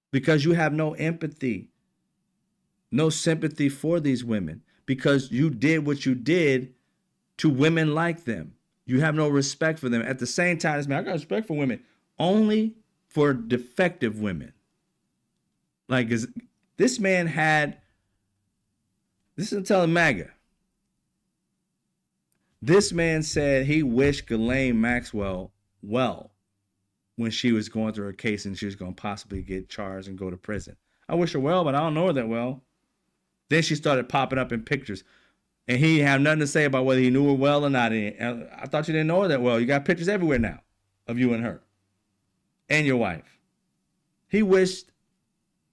S1: Because you have no empathy, no sympathy for these women, because you did what you did to women like them. You have no respect for them. At the same time, I got respect for women, only for defective women. Like, this man had, this is telling MAGA. This man said he wished Ghislaine Maxwell well when she was going through her case and she was going to possibly get charged and go to prison. I wish her well, but I don't know her that well. Then she started popping up in pictures. And he didn't have nothing to say about whether he knew her well or not. I thought you didn't know her that well. You got pictures everywhere now of you and her and your wife. He wished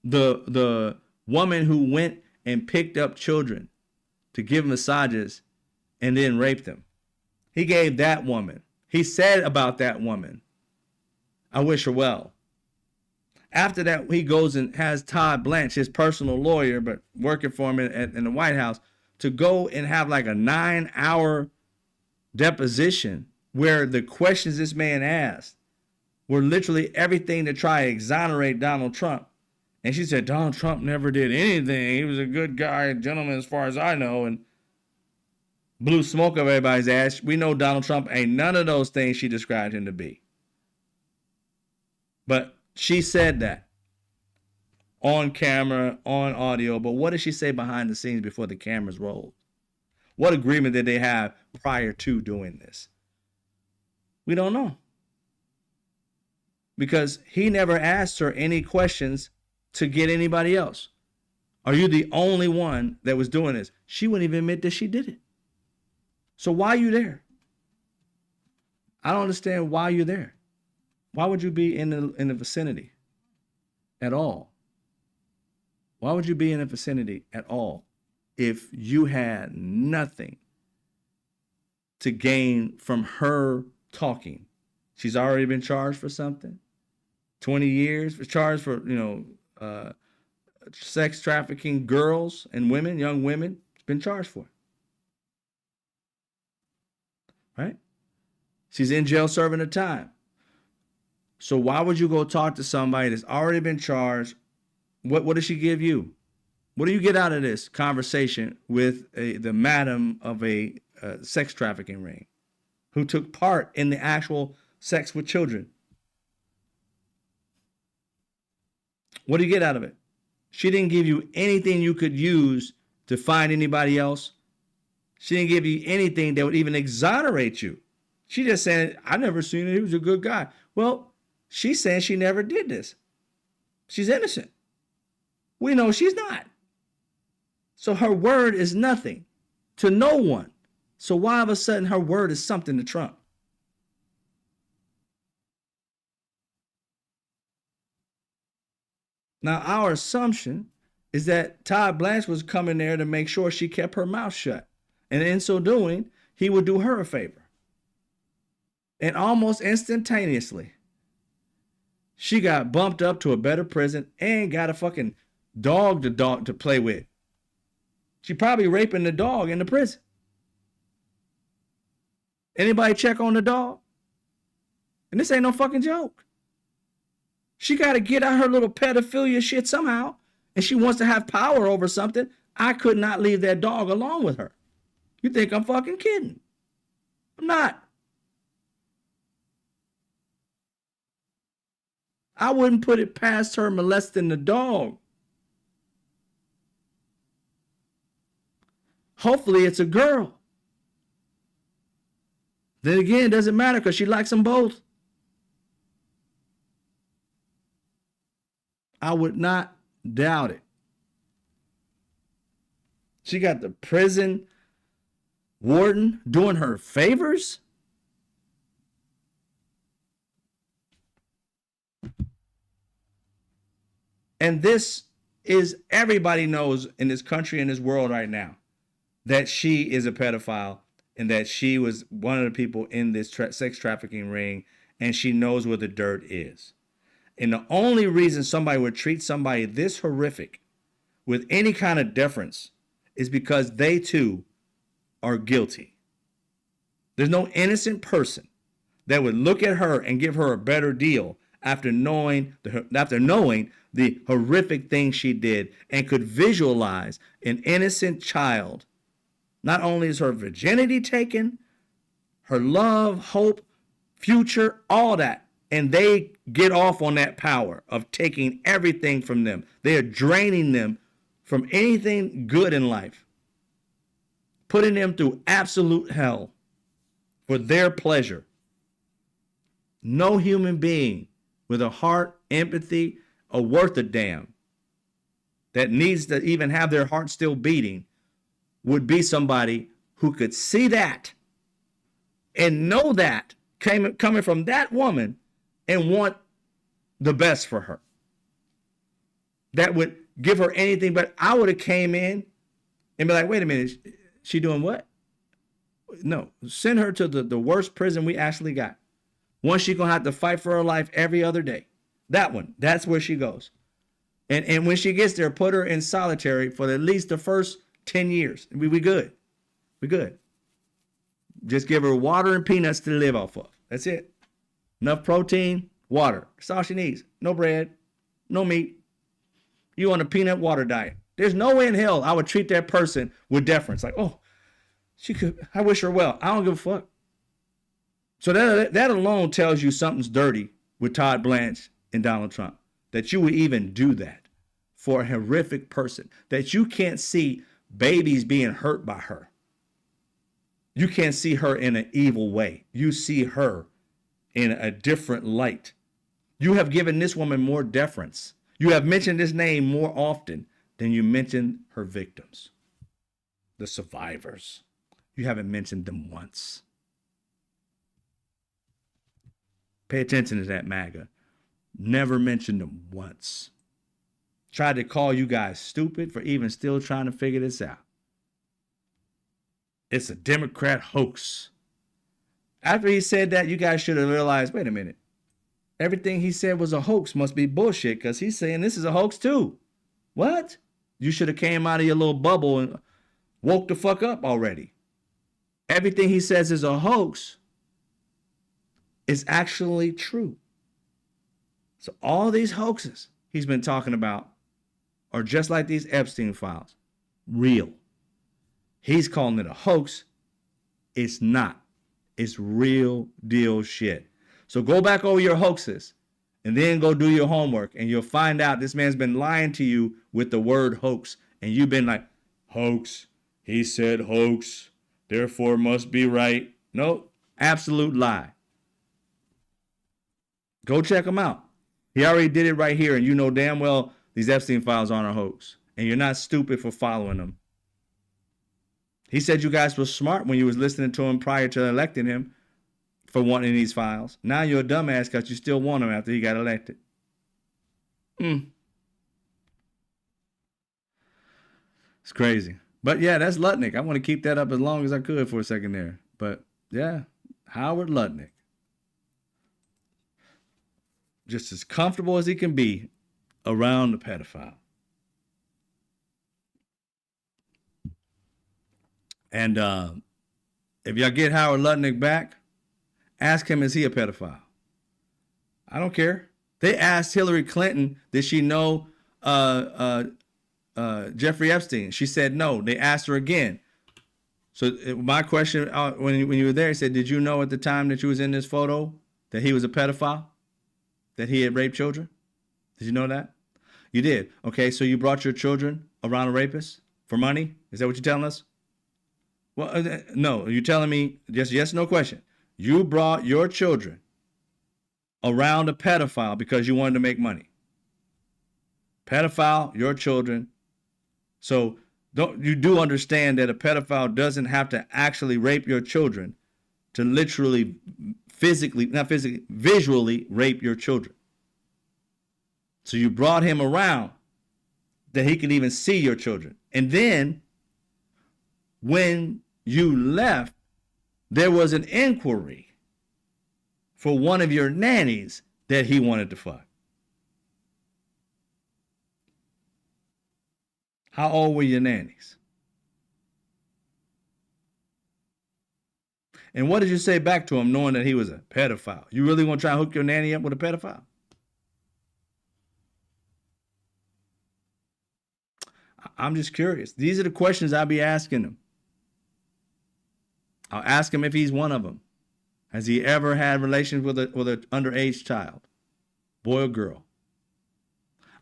S1: the woman who went and picked up children to give massages and then raped them. He gave that woman. He said about that woman, I wish her well. After that, he goes and has Todd Blanche, his personal lawyer, but working for him in the White House, to go and have like a 9-hour deposition where the questions this man asked were literally everything to try to exonerate Donald Trump. And she said, Donald Trump never did anything. He was a good guy, a gentleman as far as I know, and blew smoke up everybody's ass. We know Donald Trump ain't none of those things she described him to be. But she said that on camera, on audio. But what did she say behind the scenes before the cameras rolled? What agreement did they have prior to doing this? We don't know. Because he never asked her any questions to get anybody else. Are you the only one that was doing this? She wouldn't even admit that she did it. So why are you there? I don't understand why you're there. Why would you be in the vicinity at all? Why would you be in the vicinity at all if you had nothing to gain from her talking? She's already been charged for something. 20 years charged for, sex trafficking girls and women, young women. She's been charged for it. Right? She's in jail serving her time. So why would you go talk to somebody that's already been charged? What does she give you? What do you get out of this conversation with the madam of a sex trafficking ring who took part in the actual sex with children? What do you get out of it? She didn't give you anything you could use to find anybody else. She didn't give you anything that would even exonerate you. She just said, I never seen it. He was a good guy. Well, she's saying she never did this. She's innocent. We know she's not. So her word is nothing to no one. So why all of a sudden her word is something to Trump? Now, our assumption is that Todd Blanche was coming there to make sure she kept her mouth shut. And in so doing, he would do her a favor. And almost instantaneously, she got bumped up to a better prison and got a fucking dog to play with. She probably raping the dog in the prison. Anybody check on the dog? And this ain't no fucking joke. She got to get out her little pedophilia shit somehow. And she wants to have power over something. I could not leave that dog alone with her. You think I'm fucking kidding? I'm not. I wouldn't put it past her molesting the dog. Hopefully it's a girl. Then again, it doesn't matter because she likes them both. I would not doubt it. She got the prison warden doing her favors. And this is, everybody knows in this country and this world right now that she is a pedophile and that she was one of the people in this sex trafficking ring, and she knows where the dirt is. And the only reason somebody would treat somebody this horrific with any kind of deference is because they too are guilty. There's no innocent person that would look at her and give her a better deal after knowing the horrific thing she did and could visualize an innocent child. Not only is her virginity taken, her love, hope, future, all that. And they get off on that power of taking everything from them. They are draining them from anything good in life, putting them through absolute hell for their pleasure. No human being with a heart, empathy, or worth a damn that needs to even have their heart still beating would be somebody who could see that and know that coming from that woman and want the best for her. That would give her anything, but I would have came in and be like, wait a minute, she doing what? No, send her to the worst prison we actually got. One she gonna have to fight for her life every other day. That one, that's where she goes. And when she gets there, put her in solitary for at least the first 10 years. We good. We good. Just give her water and peanuts to live off of. That's it. Enough protein, water. That's all she needs. No bread, no meat. You on a peanut water diet. There's no way in hell I would treat that person with deference. Like, oh, I wish her well. I don't give a fuck. So that alone tells you something's dirty with Todd Blanche and Donald Trump. That you would even do that for a horrific person. That you can't see babies being hurt by her. You can't see her in an evil way. You see her in a different light. You have given this woman more deference. You have mentioned this name more often than you mentioned her victims, the survivors. You haven't mentioned them once. Pay attention to that, MAGA. Never mentioned them once. Tried to call you guys stupid for even still trying to figure this out. It's a Democrat hoax. After he said that, you guys should have realized, wait a minute. Everything he said was a hoax must be bullshit because he's saying this is a hoax too. What? You should have came out of your little bubble and woke the fuck up already. Everything he says is a hoax is actually true. So all these hoaxes he's been talking about are just like these Epstein files. Real. He's calling it a hoax. It's not. It's real deal shit. So go back over your hoaxes and then go do your homework and you'll find out this man's been lying to you with the word hoax. And you've been like, hoax. He said hoax. Therefore must be right. Nope. Absolute lie. Go check him out. He already did it right here. And you know damn well these Epstein files aren't a hoax. And you're not stupid for following them. He said you guys were smart when you was listening to him prior to electing him for wanting these files. Now you're a dumbass because you still want him after he got elected. It's crazy. But yeah, that's Lutnick. I want to keep that up as long as I could for a second there. But yeah, Howard Lutnick. Just as comfortable as he can be around the pedophile. And if y'all get Howard Lutnick back, ask him, is he a pedophile? I don't care. They asked Hillary Clinton, did she know Jeffrey Epstein? She said no. They asked her again. So my question when you were there, he said, did you know at the time that you was in this photo that he was a pedophile? That he had raped children? Did you know that? You did. Okay, so you brought your children around a rapist for money? Is that what you're telling us? Well, no, you're telling me just yes, no question. You brought your children around a pedophile because you wanted to make money. Pedophile, your children. So you do understand that a pedophile doesn't have to actually rape your children to literally, visually rape your children. So you brought him around that he could even see your children. And then when you left, there was an inquiry for one of your nannies that he wanted to fuck. How old were your nannies? And what did you say back to him knowing that he was a pedophile? You really want to try and hook your nanny up with a pedophile? I'm just curious. These are the questions I'll be asking him. I'll ask him if he's one of them. Has he ever had relations with an underage child, boy or girl?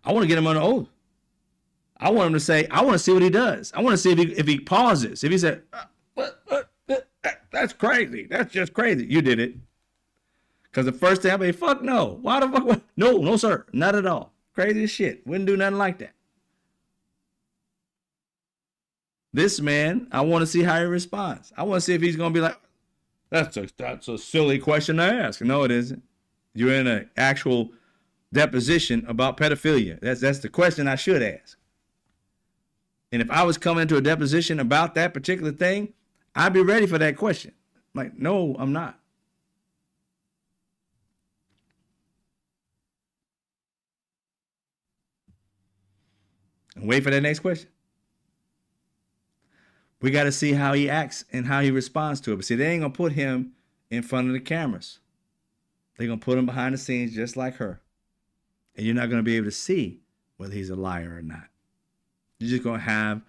S1: I want to get him under oath. I want him to say, I want to see what he does. I want to see if he pauses. If he said, that's crazy. That's just crazy. You did it. Because the first thing I'll be, fuck no. Why the fuck? No, sir. Not at all. Crazy as shit. Wouldn't do nothing like that. This man, I want to see how he responds. I want to see if he's going to be like, that's a silly question to ask. No, it isn't. You're in an actual deposition about pedophilia. That's the question I should ask. And if I was coming into a deposition about that particular thing, I'd be ready for that question. Like, no, I'm not. And wait for that next question. We got to see how he acts and how he responds to it. But see, they ain't going to put him in front of the cameras. They're going to put him behind the scenes just like her. And you're not going to be able to see whether he's a liar or not. You're just going to have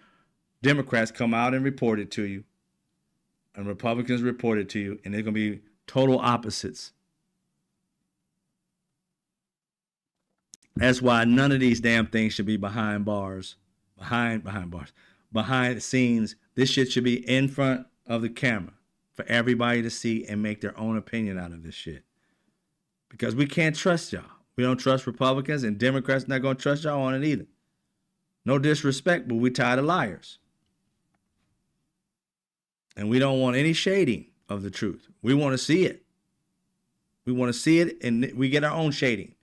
S1: Democrats come out and report it to you, and Republicans report it to you, and they're going to be total opposites. That's why none of these damn things should be behind bars, behind the scenes. This shit should be in front of the camera for everybody to see and make their own opinion out of this shit. Because we can't trust y'all. We don't trust Republicans, and Democrats not going to trust y'all on it either. No disrespect, but we tired of liars. And we don't want any shading of the truth. We want to see it. We want to see it, and we get our own shading.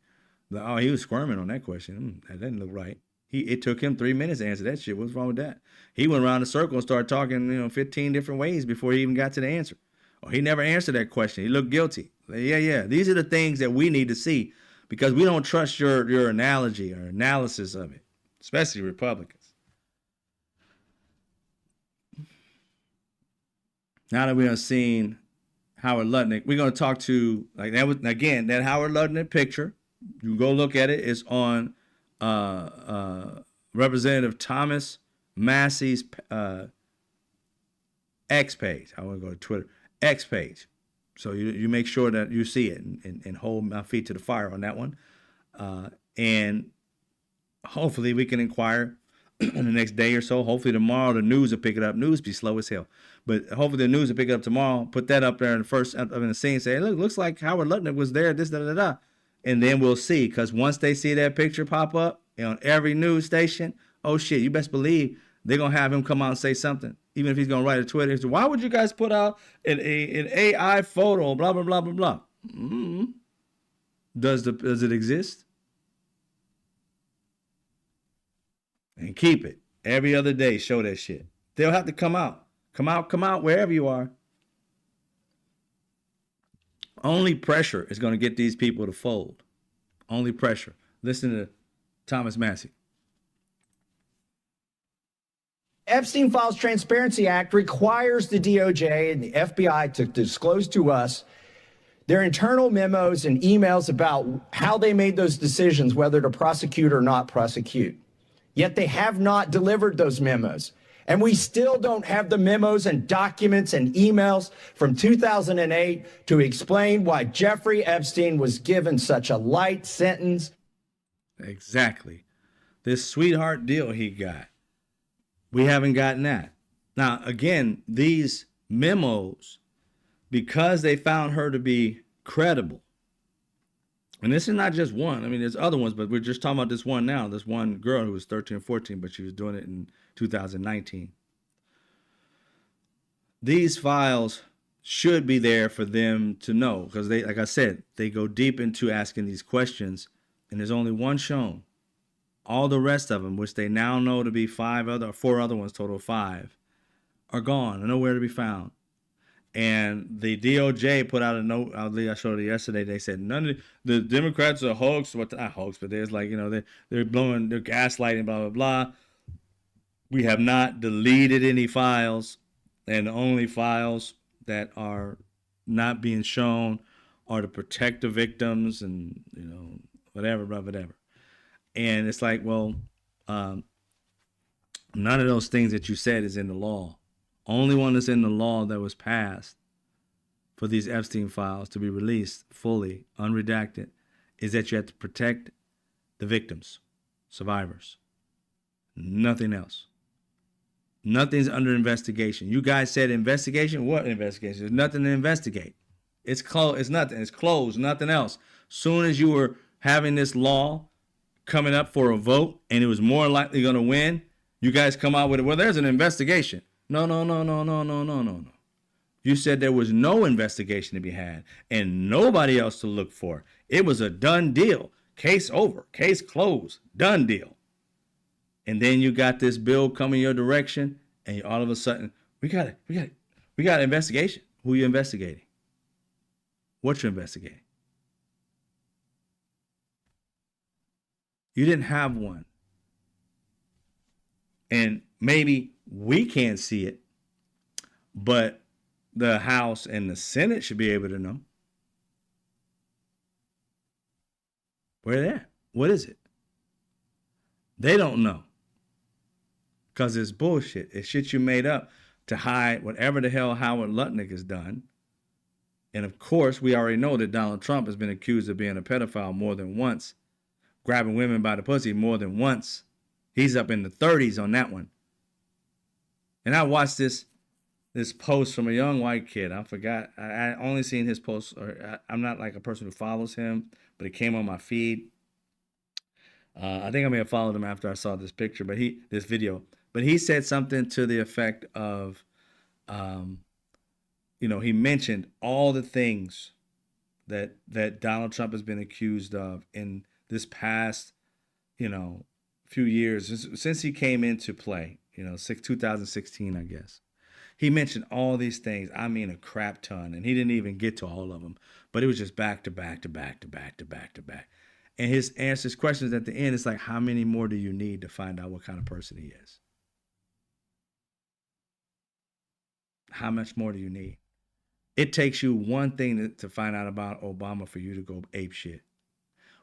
S1: Like, oh, he was squirming on that question. That didn't look right. It took him 3 minutes to answer that shit. What's wrong with that? He went around the circle and started talking, 15 different ways before he even got to the answer. Or he never answered that question. He looked guilty. Yeah. These are the things that we need to see because we don't trust your analogy or analysis of it, especially Republicans. Now that we have seen Howard Lutnick, we're going to talk to, like that was, again, that Howard Lutnick picture. You go look at it. It's on Representative Thomas Massey's X page. I want to go to Twitter. X page. So you make sure that you see it and hold my feet to the fire on that one. And hopefully we can inquire in the next day or so. Hopefully tomorrow the news will pick it up. News be slow as hell. But hopefully the news will pick it up tomorrow. Put that up there in the first in the scene. Say, look, looks like Howard Lutnick was there. This, da, da, da. And then we'll see. Because once they see that picture pop up on every news station, oh shit, you best believe they're going to have him come out and say something. Even if he's going to write a Twitter. So why would you guys put out an AI photo, blah, blah, blah, blah, blah. Mm-hmm. Does it exist? And keep it. Every other day, show that shit. They'll have to come out. Come out, wherever you are. Only pressure is going to get these people to fold. Only pressure. Listen to Thomas Massey.
S5: Epstein Files Transparency Act requires the DOJ and the FBI to disclose to us their internal memos and emails about how they made those decisions, whether to prosecute or not prosecute. Yet they have not delivered those memos. And we still don't have the memos and documents and emails from 2008 to explain why Jeffrey Epstein was given such a light sentence.
S1: Exactly. This sweetheart deal he got. We haven't gotten that. Now, again, these memos, because they found her to be credible, and this is not just one. I mean, there's other ones, but we're just talking about this one now. This one girl who was 13 or 14, but she was doing it in 2019. These files should be there for them to know because they, like I said, they go deep into asking these questions, and there's only one shown. All the rest of them, which they now know to be four other ones, total 5, are gone, nowhere to be found. And the DOJ put out a note. I showed it yesterday. They said none of the Democrats are hoax. What not hoax, but there's like they're blowing, they're gaslighting, blah blah blah. We have not deleted any files, and the only files that are not being shown are to protect the victims and whatever. And it's like, well, none of those things that you said is in the law. Only one that's in the law that was passed for these Epstein files to be released fully, unredacted, is that you have to protect the victims, survivors. Nothing else. Nothing's under investigation. You guys said investigation? What investigation? There's nothing to investigate. It's closed. It's nothing. It's closed. Nothing else. Soon as you were having this law coming up for a vote and it was more likely going to win, you guys come out with it. Well, there's an investigation. No. You said there was no investigation to be had and nobody else to look for. It was a done deal. Case over. Case closed. Done deal. and then you got this bill coming your direction, and all of a sudden, we got an investigation. Who are you investigating? What you investigating? You didn't have one. And maybe we can't see it, but the House and the Senate should be able to know. Where they at? What is it? They don't know. Because it's bullshit. It's shit you made up to hide whatever the hell Howard Lutnick has done. And of course, we already know that Donald Trump has been accused of being a pedophile more than once, grabbing women by the pussy more than once. He's up in the 30s on that one. And I watched this post from a young white kid. I forgot. I only seen his post. I'm not like a person who follows him, but it came on my feed. I think I may have followed him after I saw this picture, this video. But he said something to the effect of, he mentioned all the things that Donald Trump has been accused of in this past, few years since he came into play. 2016, I guess. He mentioned all these things. I mean, a crap ton, and he didn't even get to all of them. But it was just back to back to back to back to back to back. And his answers, questions at the end, it's like, how many more do you need to find out what kind of person he is? How much more do you need? It takes you one thing to find out about Obama for you to go ape shit.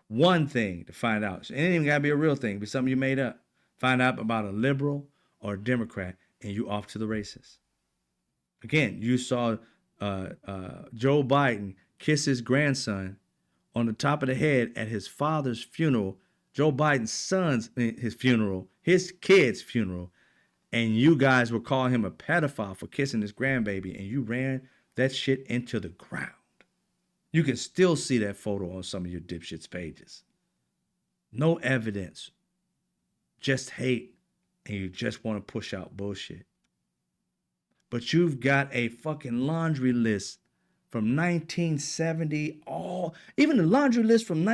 S1: One thing to find out. It ain't even got to be a real thing. It can be something you made up. Find out about a liberal or a Democrat, and you off to the races. Again, you saw Joe Biden kiss his grandson on the top of the head at his father's funeral, Joe Biden's son's his funeral, his kid's funeral, and you guys were calling him a pedophile for kissing his grandbaby, and you ran that shit into the ground. You can still see that photo on some of your dipshits' pages. No evidence, just hate, and you just want to push out bullshit. But you've got a fucking laundry list from 1970, even the laundry list from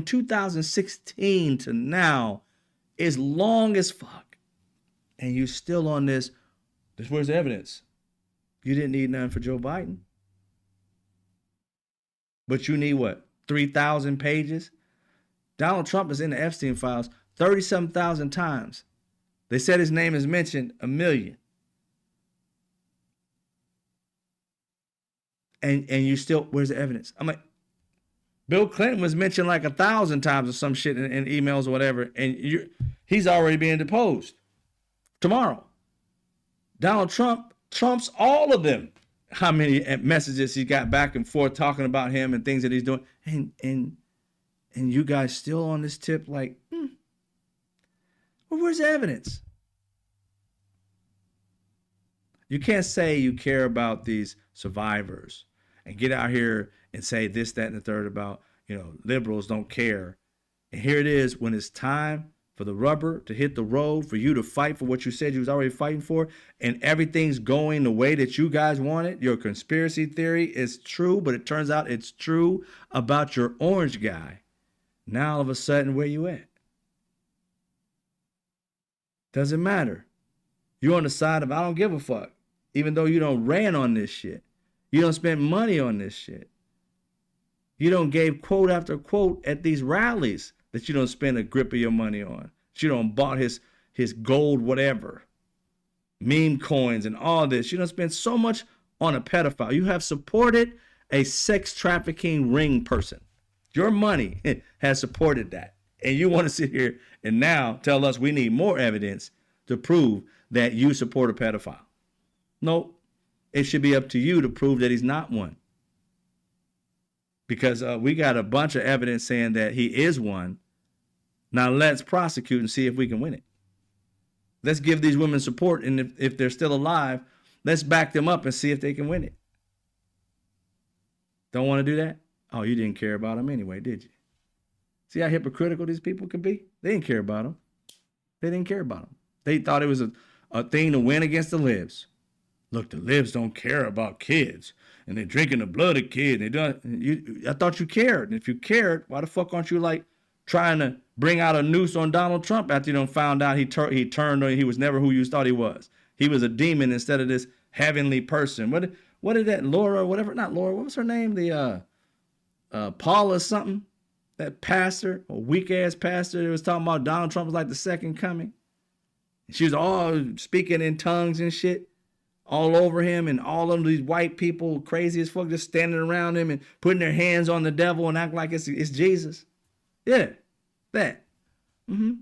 S1: 2016 to now is long as fuck. And you still on this, where's the evidence? You didn't need none for Joe Biden. But you need what? 3,000 pages? Donald Trump is in the Epstein files 37,000 times. They said his name is mentioned 1 million. And you still, where's the evidence? I'm like, Bill Clinton was mentioned like 1,000 times or some shit in emails or whatever, and he's already being deposed tomorrow. Donald Trump trumps all of them. How many messages he got back and forth talking about him and things that he's doing, and you guys still on this tip like, well, where's the evidence? You can't say you care about these survivors and get out here and say this, that, and the third about, liberals don't care. And here it is when it's time for the rubber to hit the road, for you to fight for what you said you was already fighting for, and everything's going the way that you guys want it. Your conspiracy theory is true, but it turns out it's true about your orange guy. Now all of a sudden, where you at? Doesn't matter. You're on the side of I don't give a fuck. Even though you don't ran on this shit. You don't spend money on this shit. You don't gave quote after quote at these rallies that you don't spend a grip of your money on. That you don't bought his gold whatever. Meme coins and all this. You don't spend so much on a pedophile. You have supported a sex trafficking ring person. Your money has supported that. And you want to sit here and now tell us we need more evidence to prove that you support a pedophile. Nope. It should be up to you to prove that he's not one. Because we got a bunch of evidence saying that he is one. Now let's prosecute and see if we can win it. Let's give these women support, and if they're still alive, let's back them up and see if they can win it. Don't want to do that? Oh, you didn't care about them anyway, did you? See how hypocritical these people can be? They didn't care about them. They didn't care about them. They thought it was a thing to win against the libs. Look, the libs don't care about kids, and they're drinking the blood of kids. I thought you cared. And if you cared, why the fuck aren't you like, trying to bring out a noose on Donald Trump after you done found out he turned or he was never who you thought he was. He was a demon instead of this heavenly person. What did that Laura, whatever, not Laura, what was her name? The Paula something, that pastor, a weak ass pastor that was talking about Donald Trump was like the second coming. She was all speaking in tongues and shit all over him, and all of these white people crazy as fuck just standing around him and putting their hands on the devil and act like it's Jesus. Yeah, that.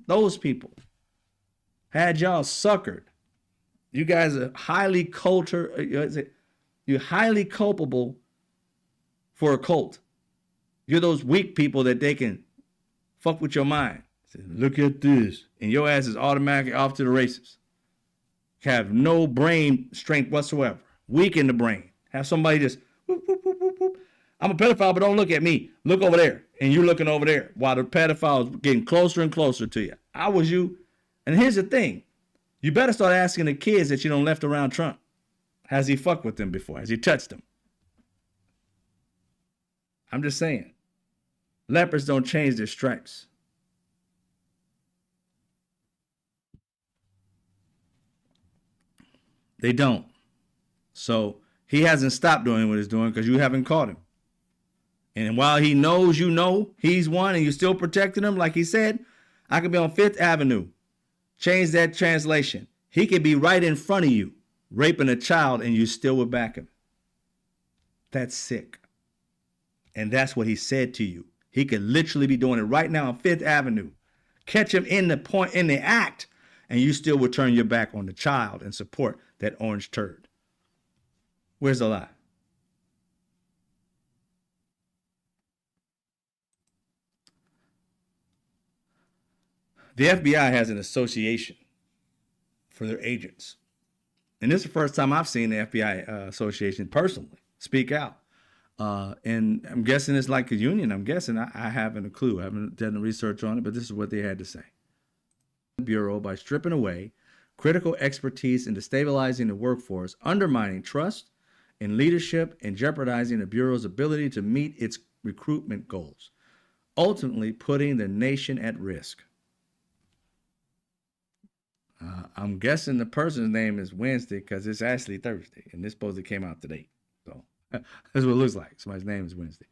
S1: Those people had y'all suckered. You guys are highly you're highly culpable for a cult. You're those weak people that they can fuck with your mind. Say, look at this. And your ass is automatically off to the races. Have no brain strength whatsoever. Weak in the brain. Have somebody just, whoop, whoop, whoop, whoop, whoop. I'm a pedophile, but don't look at me. Look over there. And you're looking over there while the pedophile is getting closer and closer to you. I was you. And here's the thing. You better start asking the kids that you don't left around Trump. Has he fucked with them before? Has he touched them? I'm just saying. Leopards don't change their stripes. They don't. So he hasn't stopped doing what he's doing because you haven't caught him. And while he knows you know he's one and you're still protecting him, like he said, I could be on 5th Avenue. Change that translation. He could be right in front of you, raping a child, and you still would back him. That's sick. And that's what he said to you. He could literally be doing it right now on 5th Avenue. Catch him in the act, and you still would turn your back on the child and support that orange turd. Where's the lie? The FBI has an association for their agents. And this is the first time I've seen the FBI association personally speak out. And I'm guessing it's like a union. I'm guessing. I haven't a clue. I haven't done the research on it, but this is what they had to say. The Bureau by stripping away critical expertise and destabilizing the workforce, undermining trust in leadership, and jeopardizing the Bureau's ability to meet its recruitment goals, ultimately putting the nation at risk. I'm guessing the person's name is Wednesday because it's actually Thursday, and this supposedly came out today. So that's what it looks like. Somebody's name is Wednesday.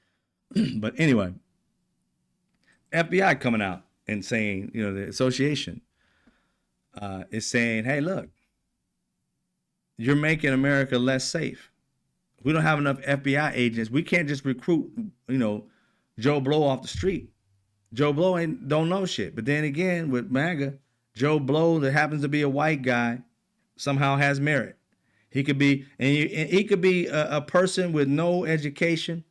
S1: But anyway, FBI coming out and saying, the association is saying, hey, look, you're making America less safe. We don't have enough FBI agents. We can't just recruit, Joe Blow off the street. Joe Blow don't know shit. But then again, with MAGA, Joe Blow that happens to be a white guy somehow has merit. He could be, he could be a person with no education.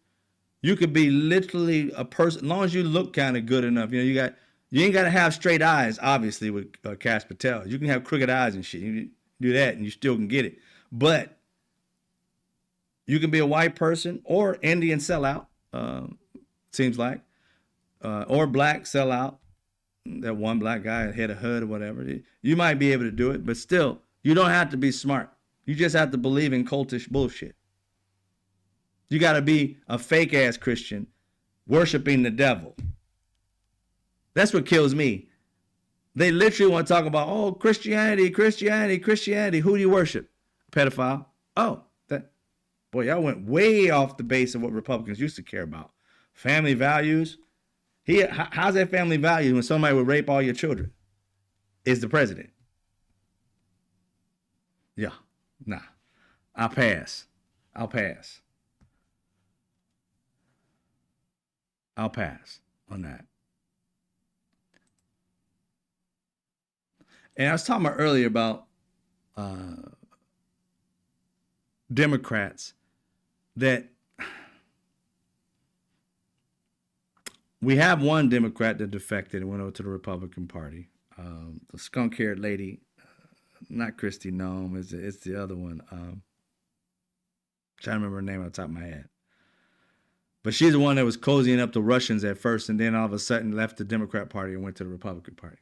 S1: You could be literally a person, as long as you look kind of good enough. You ain't got to have straight eyes, obviously, with Cash Patel. You can have crooked eyes and shit. You do that and you still can get it. But you can be a white person or Indian sellout, seems like, or black sellout. That one black guy had a hood or whatever. You might be able to do it, but still, you don't have to be smart. You just have to believe in cultish bullshit. You got to be a fake ass Christian worshiping the devil. That's what kills me. They literally want to talk about, oh, Christianity. Who do you worship? Pedophile. Oh, boy, y'all went way off the base of what Republicans used to care about. Family values. How's that family value when somebody would rape all your children? Is the president. Yeah, nah. I'll pass on that. And I was talking about earlier about Democrats that we have one Democrat that defected and went over to the Republican Party. The skunk-haired lady, not Christy Nome, it's the other one. Trying to remember her name on the top of my head. But she's the one that was cozying up to Russians at first and then all of a sudden left the Democrat Party and went to the Republican Party.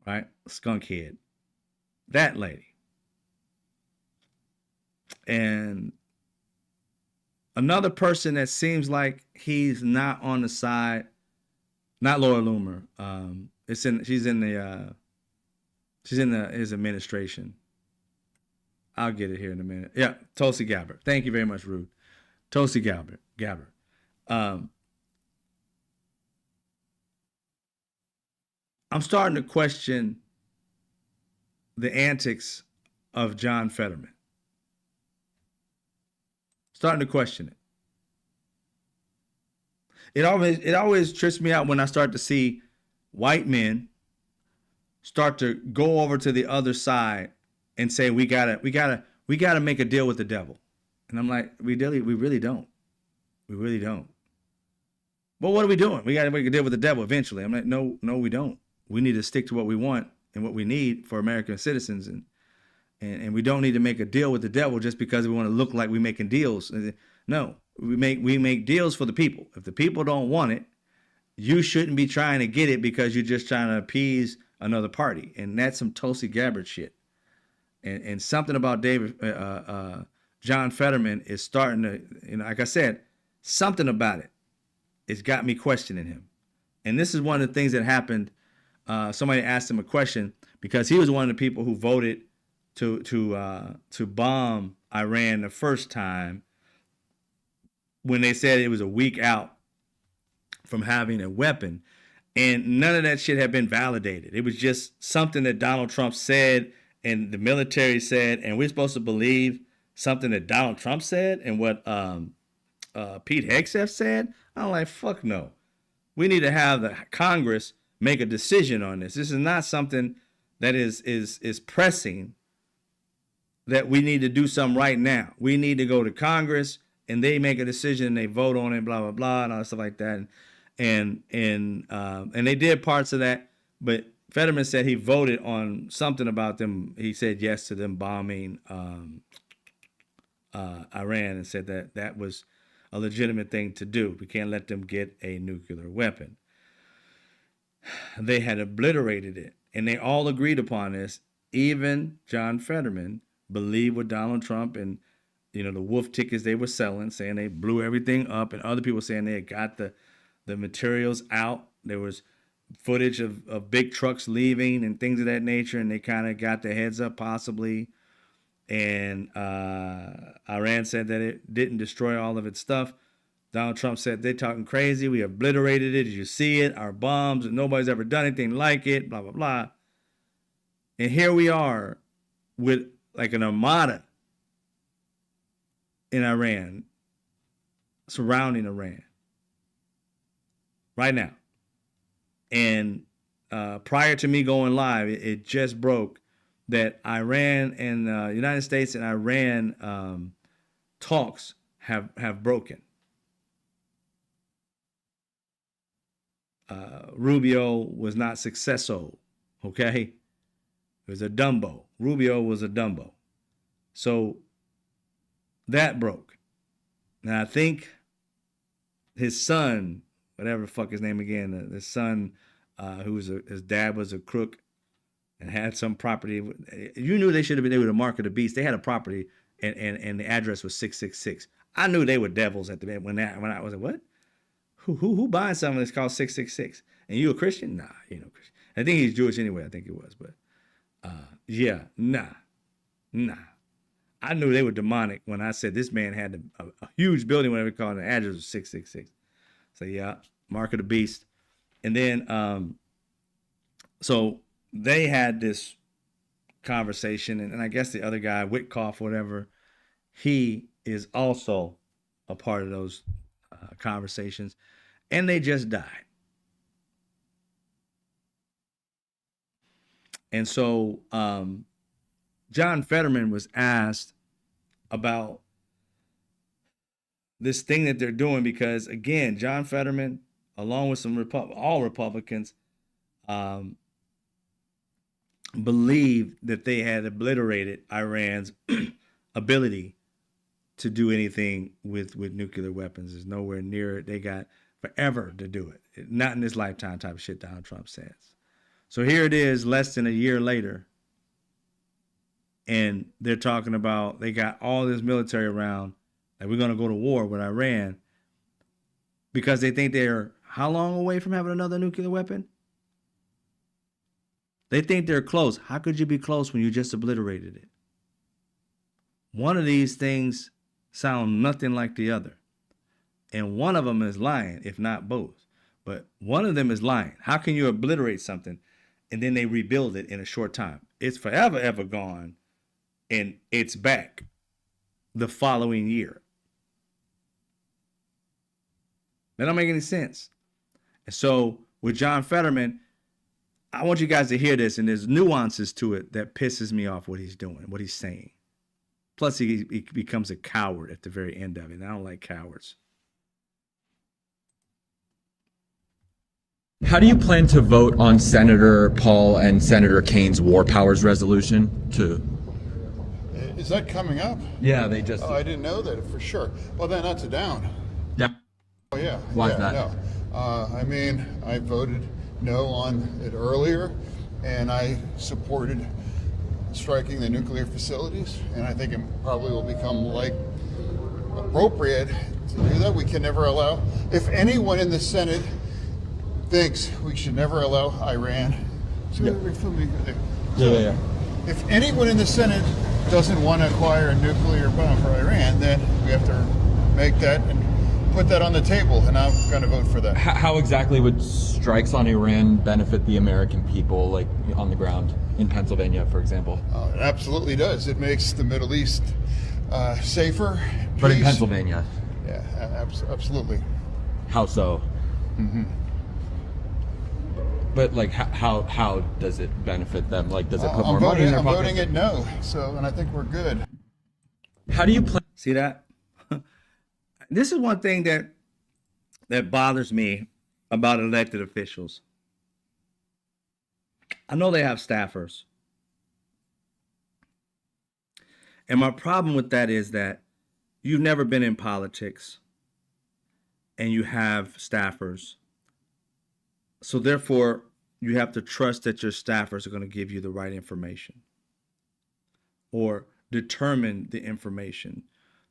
S1: Right? Skunkhead. That lady. And another person that seems like he's not on the side Not Laura Loomer. She's in his administration. I'll get it here in a minute. Yeah, Tulsi Gabbard. Thank you very much, Ruth. Tulsi Gabbard. I'm starting to question the antics of John Fetterman. Starting to question it. It always trips me out when I start to see white men start to go over to the other side and say we gotta make a deal with the devil. And I'm like, we really don't. We really don't. But what are we doing? We gotta make a deal with the devil eventually. I'm like, no, we don't. We need to stick to what we want and what we need for American citizens, and we don't need to make a deal with the devil just because we want to look like we're making deals. No, we make deals for the people. If the people don't want it, you shouldn't be trying to get it because you're just trying to appease another party. And that's some Tulsi Gabbard shit. And something about John Fetterman is starting to, like I said, something about it. It's got me questioning him. And this is one of the things that happened. Somebody asked him a question because he was one of the people who voted to bomb Iran the first time when they said it was a week out from having a weapon. And none of that shit had been validated. It was just something that Donald Trump said and the military said, and we're supposed to believe something that Donald Trump said and what Pete Hegseth said. I'm like, fuck no. We need to have the Congress make a decision on this. This is not something that is pressing that we need to do something right now. We need to go to Congress and they make a decision and they vote on it, blah, blah, blah, and all that stuff like that. And they did parts of that, but Fetterman said he voted on something about them. He said yes to them bombing Iran and said that was a legitimate thing to do. We can't let them get a nuclear weapon. They had obliterated it, and they all agreed upon this. Even John Fetterman believed what Donald Trump and the wolf tickets they were selling, saying they blew everything up, and other people saying they had got the materials out. There was footage of big trucks leaving and things of that nature, and they kind of got their heads up possibly. And Iran said that it didn't destroy all of its stuff. Donald Trump said, they're talking crazy. We obliterated it. Did you see it? Our bombs, and nobody's ever done anything like it, blah, blah, blah. And here we are with like an armada in Iran, surrounding Iran right now. And prior to me going live, it just broke that Iran and United States and Iran talks have broken. Rubio was not successful, okay? It was a Dumbo. Rubio was a Dumbo. So that broke. Now I think his son, whatever the fuck his name again, his son, his dad was a crook and had some property. You knew they should have been able to market the beast. They had a property and the address was 666. I knew they were devils at the end when I was like, what? Who buying something that's called 666? And you a Christian? Nah, you know Christian. I think he's Jewish anyway. I think he was, but yeah, nah. I knew they were demonic when I said this man had a huge building, whatever you call it, and the address was 666. So yeah, mark of the beast. And then so they had this conversation, and I guess the other guy, Witkoff, whatever, he is also a part of those conversations, and they just died. And so John Fetterman was asked about this thing that they're doing because, again, John Fetterman, along with some all Republicans, believed that they had obliterated Iran's ability to do anything with nuclear weapons. There's nowhere near it. They got forever to do it. Not in this lifetime type of shit Donald Trump says. So here it is, less than a year later, and they're talking about they got all this military around, like we're going to go to war with Iran because they think they're how long away from having another nuclear weapon? They think they're close. How could you be close when you just obliterated it? One of these things sound nothing like the other. And one of them is lying, if not both. But one of them is lying. How can you obliterate something and then they rebuild it in a short time? It's forever, ever gone, and it's back the following year. That don't make any sense. And so with John Fetterman, I want you guys to hear this, and there's nuances to it that pisses me off what he's doing, what he's saying. Plus, he becomes a coward at the very end of it. And I don't like cowards.
S6: How do you plan to vote on Senator Paul and Senator Kane's war powers resolution?
S7: Is that coming up?
S6: Yeah, they just.
S7: Oh, I didn't know that for sure. Well, then that's a down.
S6: Yeah.
S7: Oh, yeah.
S6: Why is that?
S7: No. I mean, I voted no on it earlier, and I supported striking the nuclear facilities, and I think it probably will become appropriate to do that. We can never allow, if anyone in the Senate thinks we should never allow Iran to
S6: Yeah.
S7: If anyone in the Senate doesn't want to acquire a nuclear bomb for Iran, then we have to make that and put that on the table, and I'm going to vote for that.
S6: How exactly would strikes on Iran benefit the American people, like on the ground in Pennsylvania, for example?
S7: It absolutely does. It makes the Middle East safer.
S6: But in
S7: peace.
S6: Pennsylvania?
S7: Yeah, absolutely.
S6: How so? Mm-hmm. But like, how does it benefit them? Like, does it put more money in their
S7: I'm
S6: pockets?
S7: voting it no, and I think we're good.
S6: How do you plan?
S1: See that? This is one thing that bothers me about elected officials. I know they have staffers. And my problem with that is that you've never been in politics and you have staffers. So therefore, you have to trust that your staffers are going to give you the right information or determine the information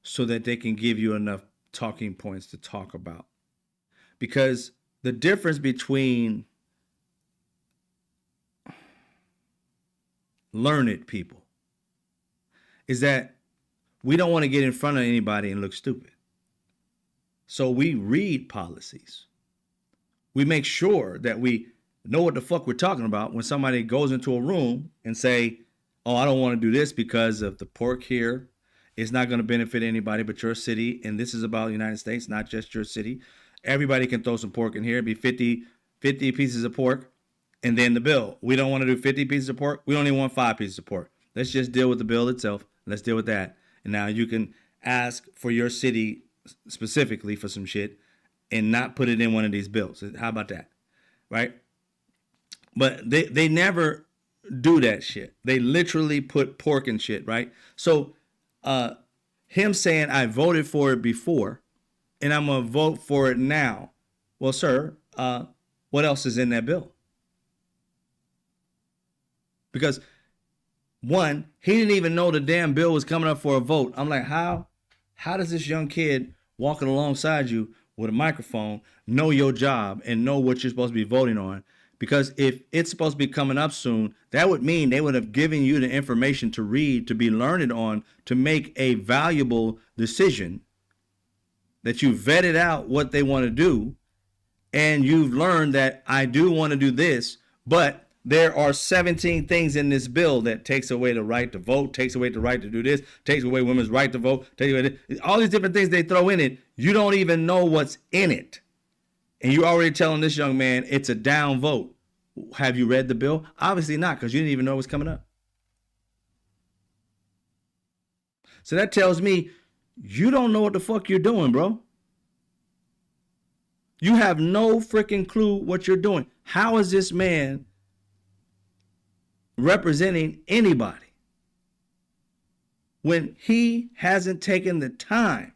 S1: so that they can give you enough talking points to talk about. Because the difference between learned people is that we don't want to get in front of anybody and look stupid. So we read policies. We make sure that we know what the fuck we're talking about when somebody goes into a room and say, oh, I don't want to do this because of the pork here. It's not going to benefit anybody but your city. And this is about the United States, not just your city. Everybody can throw some pork in here. It'd be 50 pieces of pork. And then the bill. We don't want to do 50 pieces of pork. We only want 5 pieces of pork. Let's just deal with the bill itself. Let's deal with that. And now you can ask for your city specifically for some shit and not put it in one of these bills. How about that? Right? But they never do that shit. They literally put pork in shit, right? So him saying I voted for it before and I'm going to vote for it now. Well, sir, what else is in that bill? Because one, he didn't even know the damn bill was coming up for a vote. I'm like, how does this young kid walking alongside you with a microphone know your job and know what you're supposed to be voting on? Because if it's supposed to be coming up soon, that would mean they would have given you the information to read, to be learned on, to make a valuable decision, that you vetted out what they want to do, and you've learned that I do want to do this, but there are 17 things in this bill that takes away the right to vote, takes away the right to do this, takes away women's right to vote, takes away all these different things they throw in it. You don't even know what's in it. And you're already telling this young man it's a down vote. Have you read the bill? Obviously not, because you didn't even know it was coming up. So that tells me you don't know what the fuck you're doing, bro. You have no freaking clue what you're doing. How is this man representing anybody when he hasn't taken the time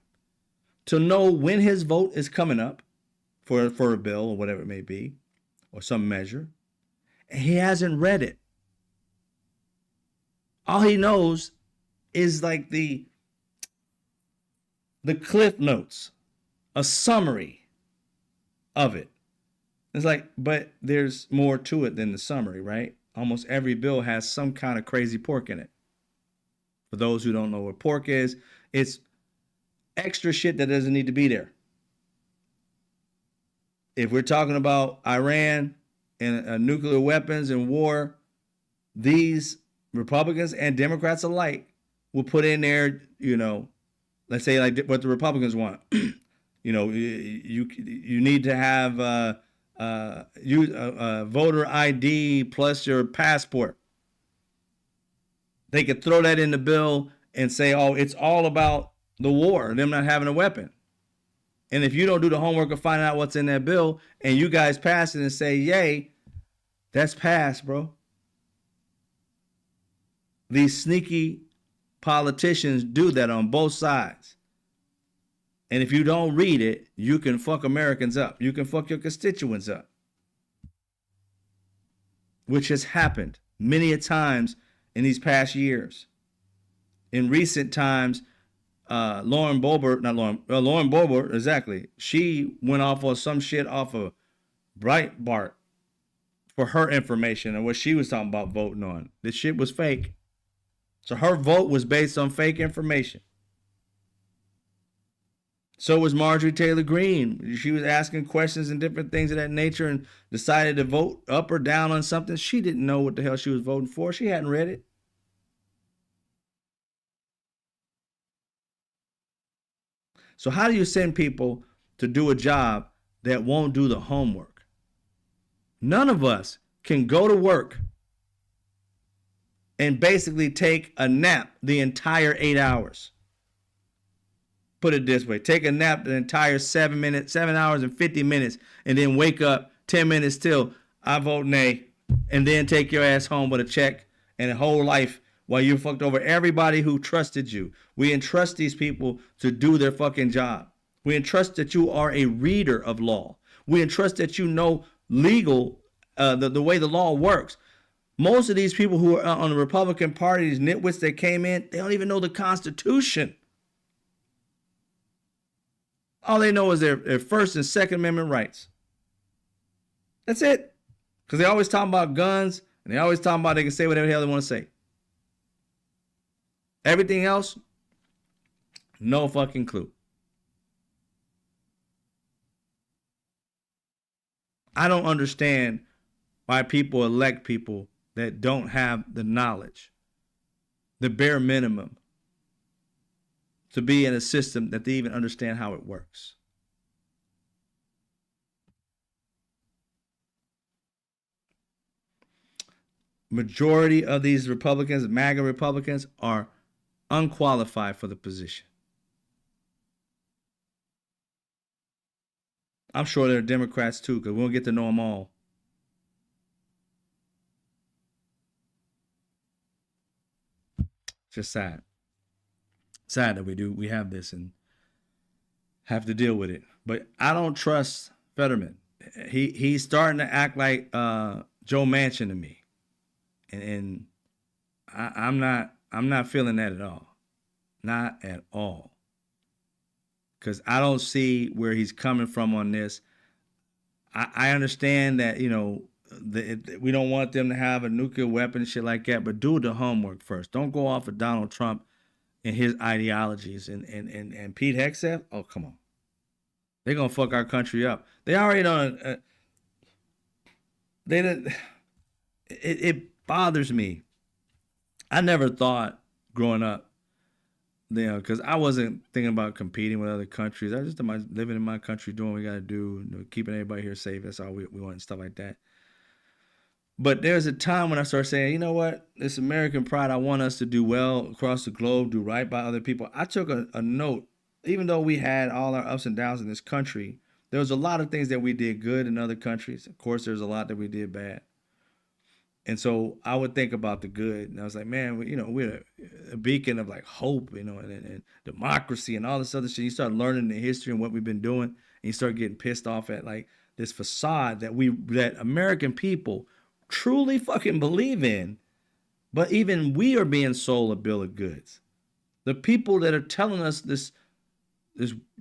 S1: to know when his vote is coming up for a bill or whatever it may be, or some measure, and he hasn't read it? All he knows is like the cliff notes, a summary of it. It's like, but there's more to it than the summary, right? Almost every bill has some kind of crazy pork in it. For those who don't know what pork is, it's extra shit that doesn't need to be there. If we're talking about Iran and nuclear weapons and war, these Republicans and Democrats alike will put in there, let's say like what the Republicans want. You need to have voter ID plus your passport. They could throw that in the bill and say, oh, it's all about the war, them not having a weapon. And if you don't do the homework of finding out what's in that bill and you guys pass it and say, yay, that's passed, bro. These sneaky politicians do that on both sides. And if you don't read it, you can fuck Americans up. You can fuck your constituents up. Which has happened many a times in these past years. In recent times, Lauren Boebert, exactly. She went off on some shit off of Breitbart for her information and what she was talking about voting on. This shit was fake. So her vote was based on fake information. So was Marjorie Taylor Greene. She was asking questions and different things of that nature and decided to vote up or down on something. She didn't know what the hell she was voting for. She hadn't read it. So how do you send people to do a job that won't do the homework? None of us can go to work and basically take a nap the entire 8 hours. Put it this way, take a nap the entire 7 hours and 50 minutes, and then wake up 10 minutes till I vote nay, and then take your ass home with a check and a whole life while you fucked over everybody who trusted you. We entrust these people to do their fucking job. We entrust that you are a reader of law. We entrust that you know legal, the way the law works. Most of these people who are on the Republican Party, these nitwits that came in, they don't even know the Constitution. All they know is their First and Second Amendment rights. That's it. Because they always talking about guns, and they always talking about they can say whatever the hell they want to say. Everything else, no fucking clue. I don't understand why people elect people that don't have the knowledge, the bare minimum, to be in a system that they even understand how it works. Majority of these Republicans, MAGA Republicans, are unqualified for the position. I'm sure there are Democrats too, because we won't get to know them all. It's just sad. Sad that we have this and have to deal with it. But I don't trust Fetterman. He's starting to act like Joe Manchin to me. And I'm not feeling that at all. Not at all. Because I don't see where he's coming from on this. I understand that, we don't want them to have a nuclear weapon and shit like that, but do the homework first. Don't go off of Donald Trump and his ideologies. And Pete Hegseth, oh, come on. They're going to fuck our country up. They already done. It bothers me. I never thought growing up, because I wasn't thinking about competing with other countries. I was just living in my country, doing what we got to do, keeping everybody here safe. That's all we want and stuff like that. But there's a time when I started saying, you know what? This American pride, I want us to do well across the globe, do right by other people. I took a note. Even though we had all our ups and downs in this country, there was a lot of things that we did good in other countries. Of course, there's a lot that we did bad. And so I would think about the good. And I was like, man, we're a beacon of like hope, and democracy and all this other shit. You start learning the history and what we've been doing, and you start getting pissed off at like this facade that American people truly fucking believe in. But even we are being sold a bill of goods. The people that are telling us this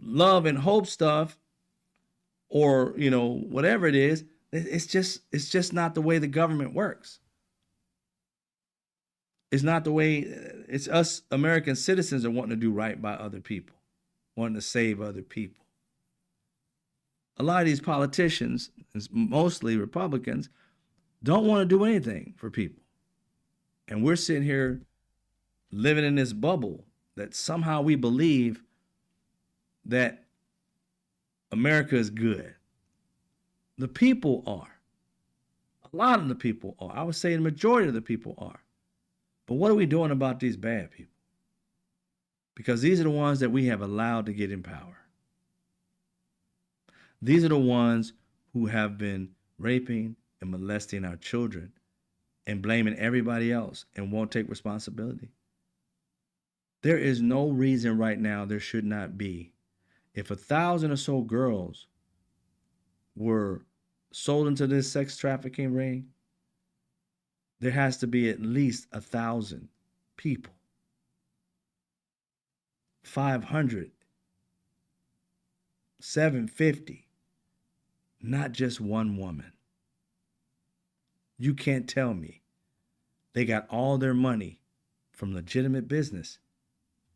S1: love and hope stuff, or, whatever it is, It's just not the way the government works. It's not the way. It's us American citizens are wanting to do right by other people, wanting to save other people. A lot of these politicians, mostly Republicans, don't want to do anything for people. And we're sitting here living in this bubble that somehow we believe that America is good. The people are. A lot of the people are. I would say the majority of the people are. But what are we doing about these bad people? Because these are the ones that we have allowed to get in power. These are the ones who have been raping and molesting our children and blaming everybody else and won't take responsibility. There is no reason right now there should not be. If 1,000 or so girls were sold into this sex trafficking ring, there has to be at least 1,000 people. 500, 750, not just one woman. You can't tell me they got all their money from legitimate business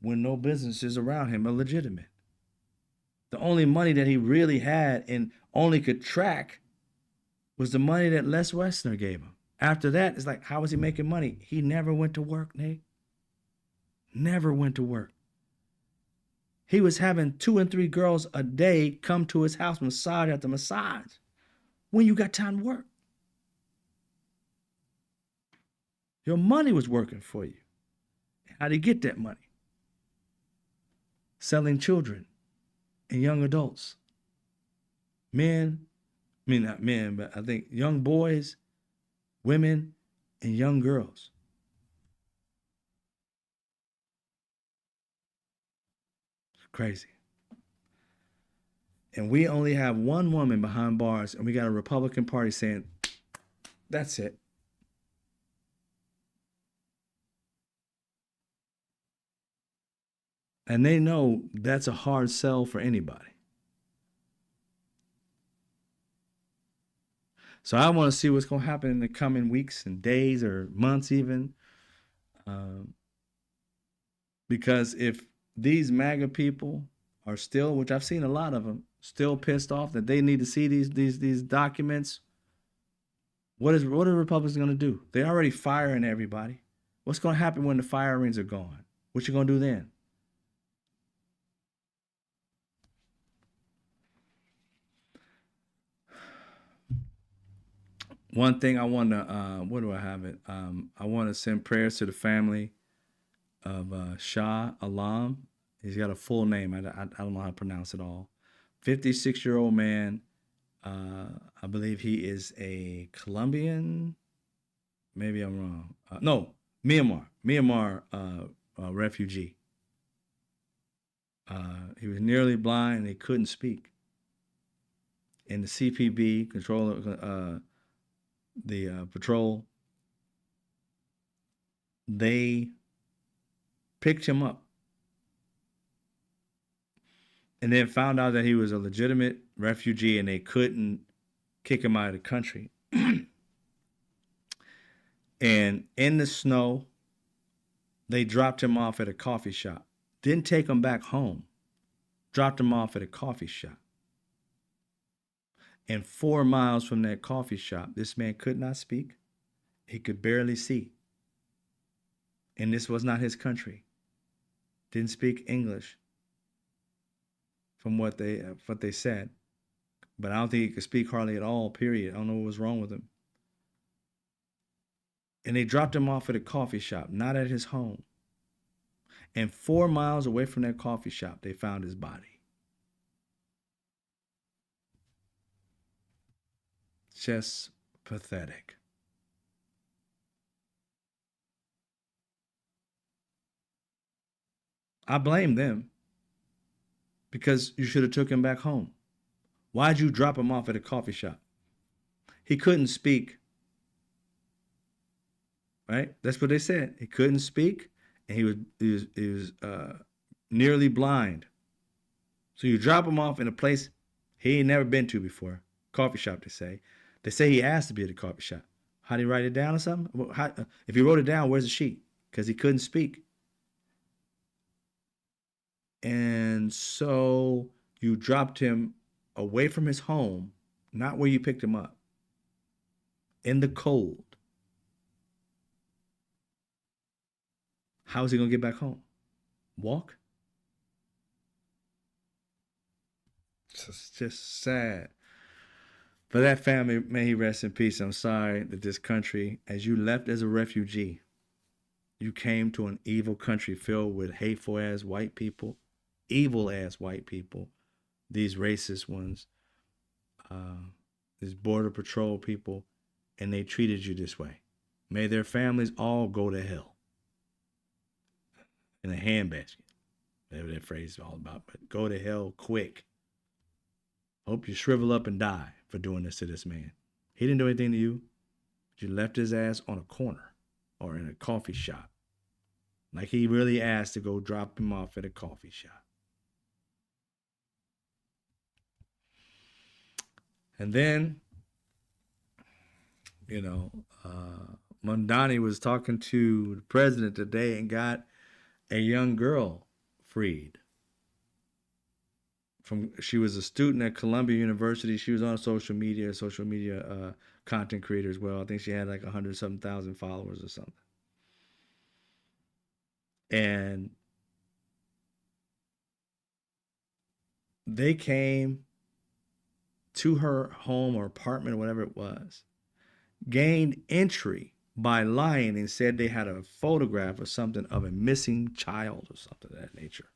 S1: when no businesses around him are legitimate. The only money that he really had and only could track was the money that Les Wexner gave him. After that, it's like, how was he making money? He never went to work, Nate. Never went to work. He was having 2 and 3 girls a day come to his house, massage after massage. When you got time to work? Your money was working for you. How did he get that money? Selling children and young adults. Men, I mean not men, but I think young boys, women, and young girls. It's crazy. And we only have one woman behind bars, and we got a Republican Party saying, that's it. And they know that's a hard sell for anybody. So I want to see what's going to happen in the coming weeks and days or months even. Because if these MAGA people are still, which I've seen a lot of them, still pissed off that they need to see these documents, what are Republicans going to do? They're already firing everybody. What's going to happen when the firings are gone? What you going to do then? One thing I want to, where do I have it? I want to send prayers to the family of Shah Alam. He's got a full name. I don't know how to pronounce it all. 56-year-old man. I believe he is a Colombian. Maybe I'm wrong. No, Myanmar refugee. He was nearly blind and he couldn't speak. And the CPB, the patrol, they picked him up and then found out that he was a legitimate refugee and they couldn't kick him out of the country. And in the snow, they dropped him off at a coffee shop. Didn't take him back home. Dropped him off at a coffee shop. And 4 miles from that coffee shop, this man could not speak. He could barely see. And this was not his country. Didn't speak English from what they said. But I don't think he could speak hardly at all, period. I don't know what was wrong with him. And they dropped him off at a coffee shop, not at his home. And 4 miles away from that coffee shop, they found his body. Just pathetic. I blame them because you should have took him back home. Why'd you drop him off at a coffee shop? He couldn't speak. Right? That's what they said. He couldn't speak, and he was nearly blind. So you drop him off in a place he ain't never been to before, coffee shop, they say. They say he asked to be at the coffee shop. How did he write it down or something? If he wrote it down, where's the sheet? Because he couldn't speak. And so you dropped him away from his home, not where you picked him up, in the cold. How is he going to get back home? Walk? It's just sad. For that family, may he rest in peace. I'm sorry that this country, as you left as a refugee, you came to an evil country filled with hateful ass white people, evil ass white people, these racist ones, these border patrol people, and they treated you this way. May their families all go to hell. In a handbasket. Whatever that phrase is all about. But go to hell quick. Hope you shrivel up and die for doing this to this man. He didn't do anything to you. But you left his ass on a corner or in a coffee shop. Like he really asked to go drop him off at a coffee shop. And then, you know, Mondani was talking to the president today and got a young girl freed. She was a student at Columbia University. She was on social media content creator as well. I think she had like 100-something thousand followers or something. And they came to her home or apartment or whatever it was, gained entry by lying and said they had a photograph or something of a missing child or something of that nature.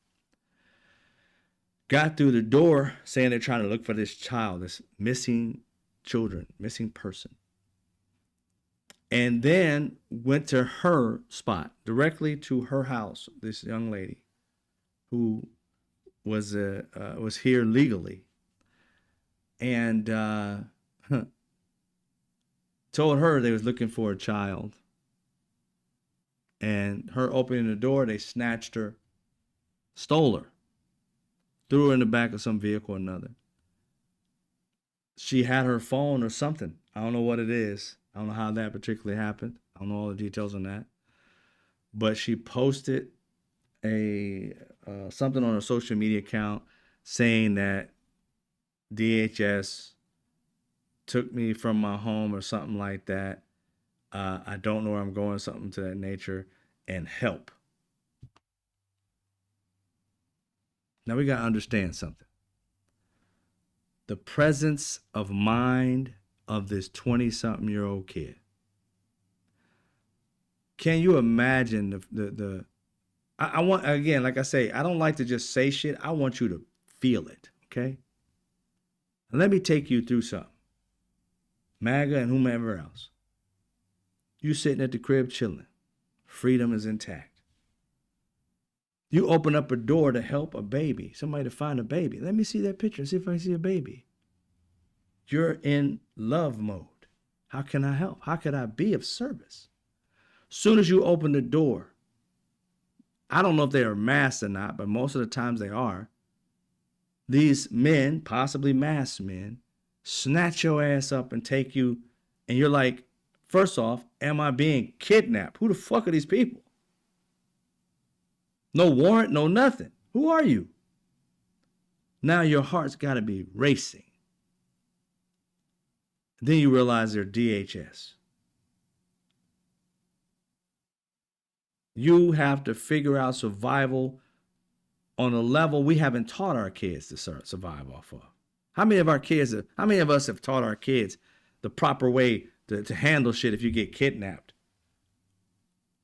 S1: Got through the door saying they're trying to look for this child, this missing person. And then went to her spot, directly to her house, this young lady who was here legally. And told her they was looking for a child. And her opening the door, they snatched her, stole her, threw her in the back of some vehicle or another. She had her phone or something. I don't know what it is. I don't know how that particularly happened. I don't know all the details on that. But she posted something on her social media account saying that DHS took me from my home or something like that. I don't know where I'm going, something to that nature, and help. Now we got to understand something. The presence of mind of this 20-something-year-old kid. Can you imagine I want, again, like I say, I don't like to just say shit. I want you to feel it, okay? And let me take you through something. MAGA and whomever else. You sitting at the crib chilling. Freedom is intact. You open up a door to help a baby, somebody to find a baby. Let me see that picture and see if I see a baby. You're in love mode. How can I help? How could I be of service? Soon as you open the door, I don't know if they are masked or not, but most of the times they are. These men, possibly masked men, snatch your ass up and take you, and you're like, first off, am I being kidnapped? Who the fuck are these people? No warrant, no nothing. Who are you? Now your heart's got to be racing. Then you realize they're DHS. You have to figure out survival on a level we haven't taught our kids to survive off of. How many of us have taught our kids the proper way to handle shit if you get kidnapped?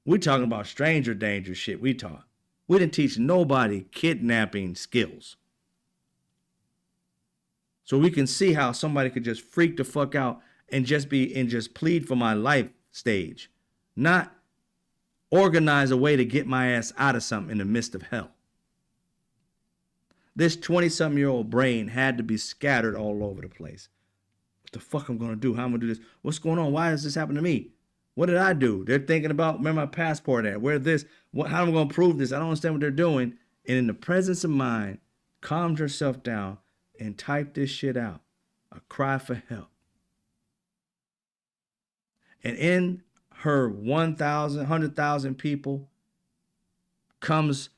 S1: We're talking about stranger danger shit we taught. We didn't teach nobody kidnapping skills. So we can see how somebody could just freak the fuck out and just plead for my life stage. Not organize a way to get my ass out of something in the midst of hell. This 20-something-year-old brain had to be scattered all over the place. What the fuck I'm gonna do? How I'm gonna do this? What's going on? Why does this happen to me? What did I do? They're thinking about where my passport at? Where this? How am I gonna prove this? I don't understand what they're doing. And in the presence of mind, calmed yourself down and typed this shit out. A cry for help. And in her 1,000, 100,000 people comes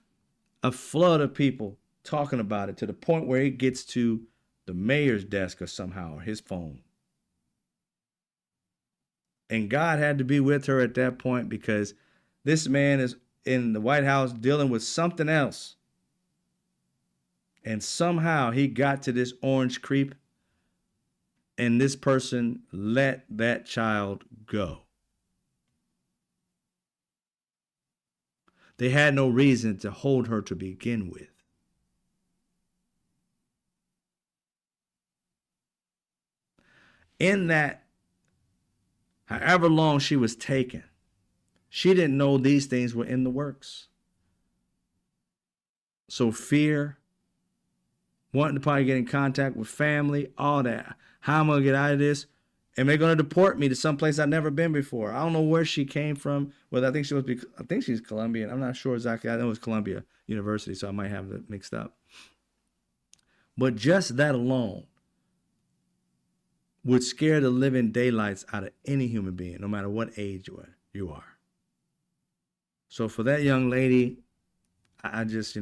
S1: a flood of people talking about it to the point where it gets to the mayor's desk or somehow, or his phone. And God had to be with her at that point because this man is in the White House dealing with something else. And somehow he got to this orange creep, and this person let that child go. They had no reason to hold her to begin with. In that, however long she was taken, she didn't know these things were in the works. So fear, wanting to probably get in contact with family, all that. How am I going to get out of this? Am they going to deport me to someplace I've never been before? I don't know where she came from. Well, I think she's Colombian. I'm not sure exactly. I know it's Columbia University, so I might have it mixed up. But just that alone would scare the living daylights out of any human being, no matter what age you are. So for that young lady, I just,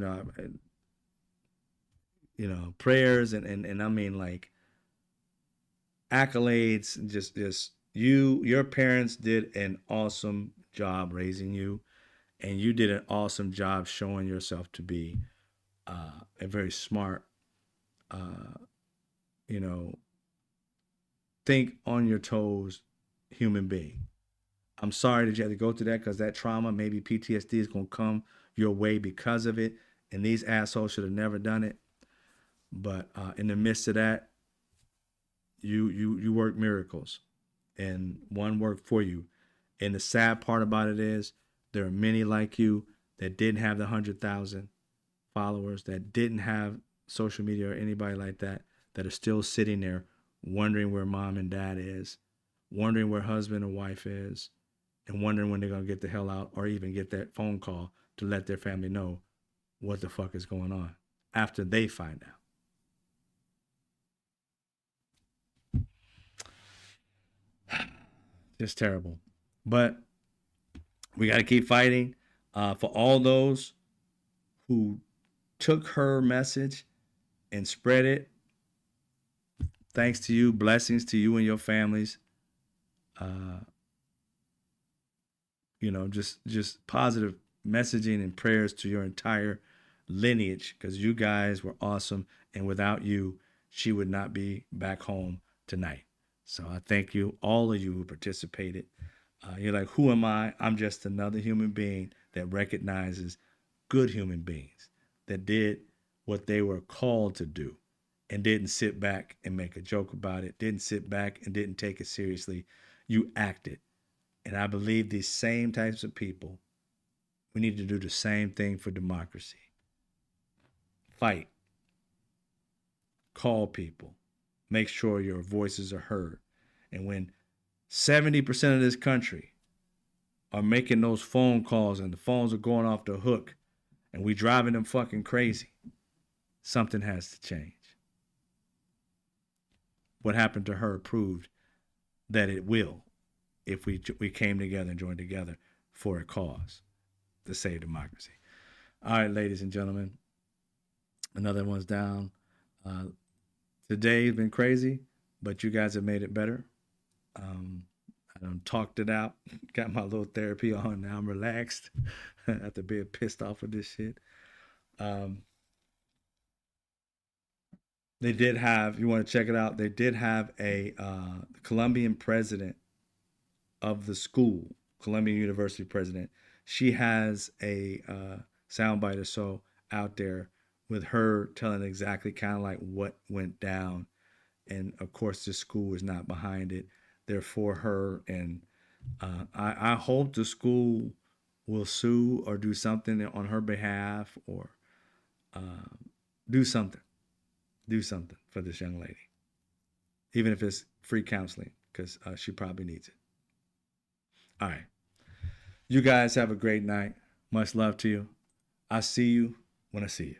S1: prayers and I mean like accolades, just your parents did an awesome job raising you, and you did an awesome job showing yourself to be a very smart, think on your toes human being. I'm sorry that you had to go through that, because that trauma, maybe PTSD, is going to come your way because of it, and these assholes should have never done it. But in the midst of that, you work miracles, and one worked for you. And the sad part about it is there are many like you that didn't have the 100,000 followers, that didn't have social media or anybody like that are still sitting there wondering where mom and dad is, wondering where husband and wife is, and wondering when they're going to get the hell out, or even get that phone call to let their family know what the fuck is going on after they find out. Just terrible. But we got to keep fighting for all those who took her message and spread it. Thanks to you. Blessings to you and your families. Just positive messaging and prayers to your entire lineage, because you guys were awesome. And without you, she would not be back home tonight. So I thank you, all of you who participated. You're like, who am I? I'm just another human being that recognizes good human beings that did what they were called to do, and didn't sit back and make a joke about it, didn't sit back and didn't take it seriously. You acted. And I believe these same types of people, we need to do the same thing for democracy. Fight. Call people. Make sure your voices are heard. And when 70% of this country are making those phone calls and the phones are going off the hook and we driving them fucking crazy, something has to change. What happened to her proved that it will, if we came together and joined together for a cause to save democracy. All right, ladies and gentlemen, another one's down. Today's been crazy, but you guys have made it better. I done talked it out, got my little therapy on. Now I'm relaxed after being pissed off with this shit. They did have, you want to check it out, they did have a Colombian president of the school, Columbia University president. She has a soundbite or so out there with her telling exactly kind of like what went down. And of course, the school is not behind it. They're for her. And I hope the school will sue or do something on her behalf, or do something for this young lady, even if it's free counseling, because she probably needs it. All right. You guys have a great night. Much love to you. I'll see you when I see you.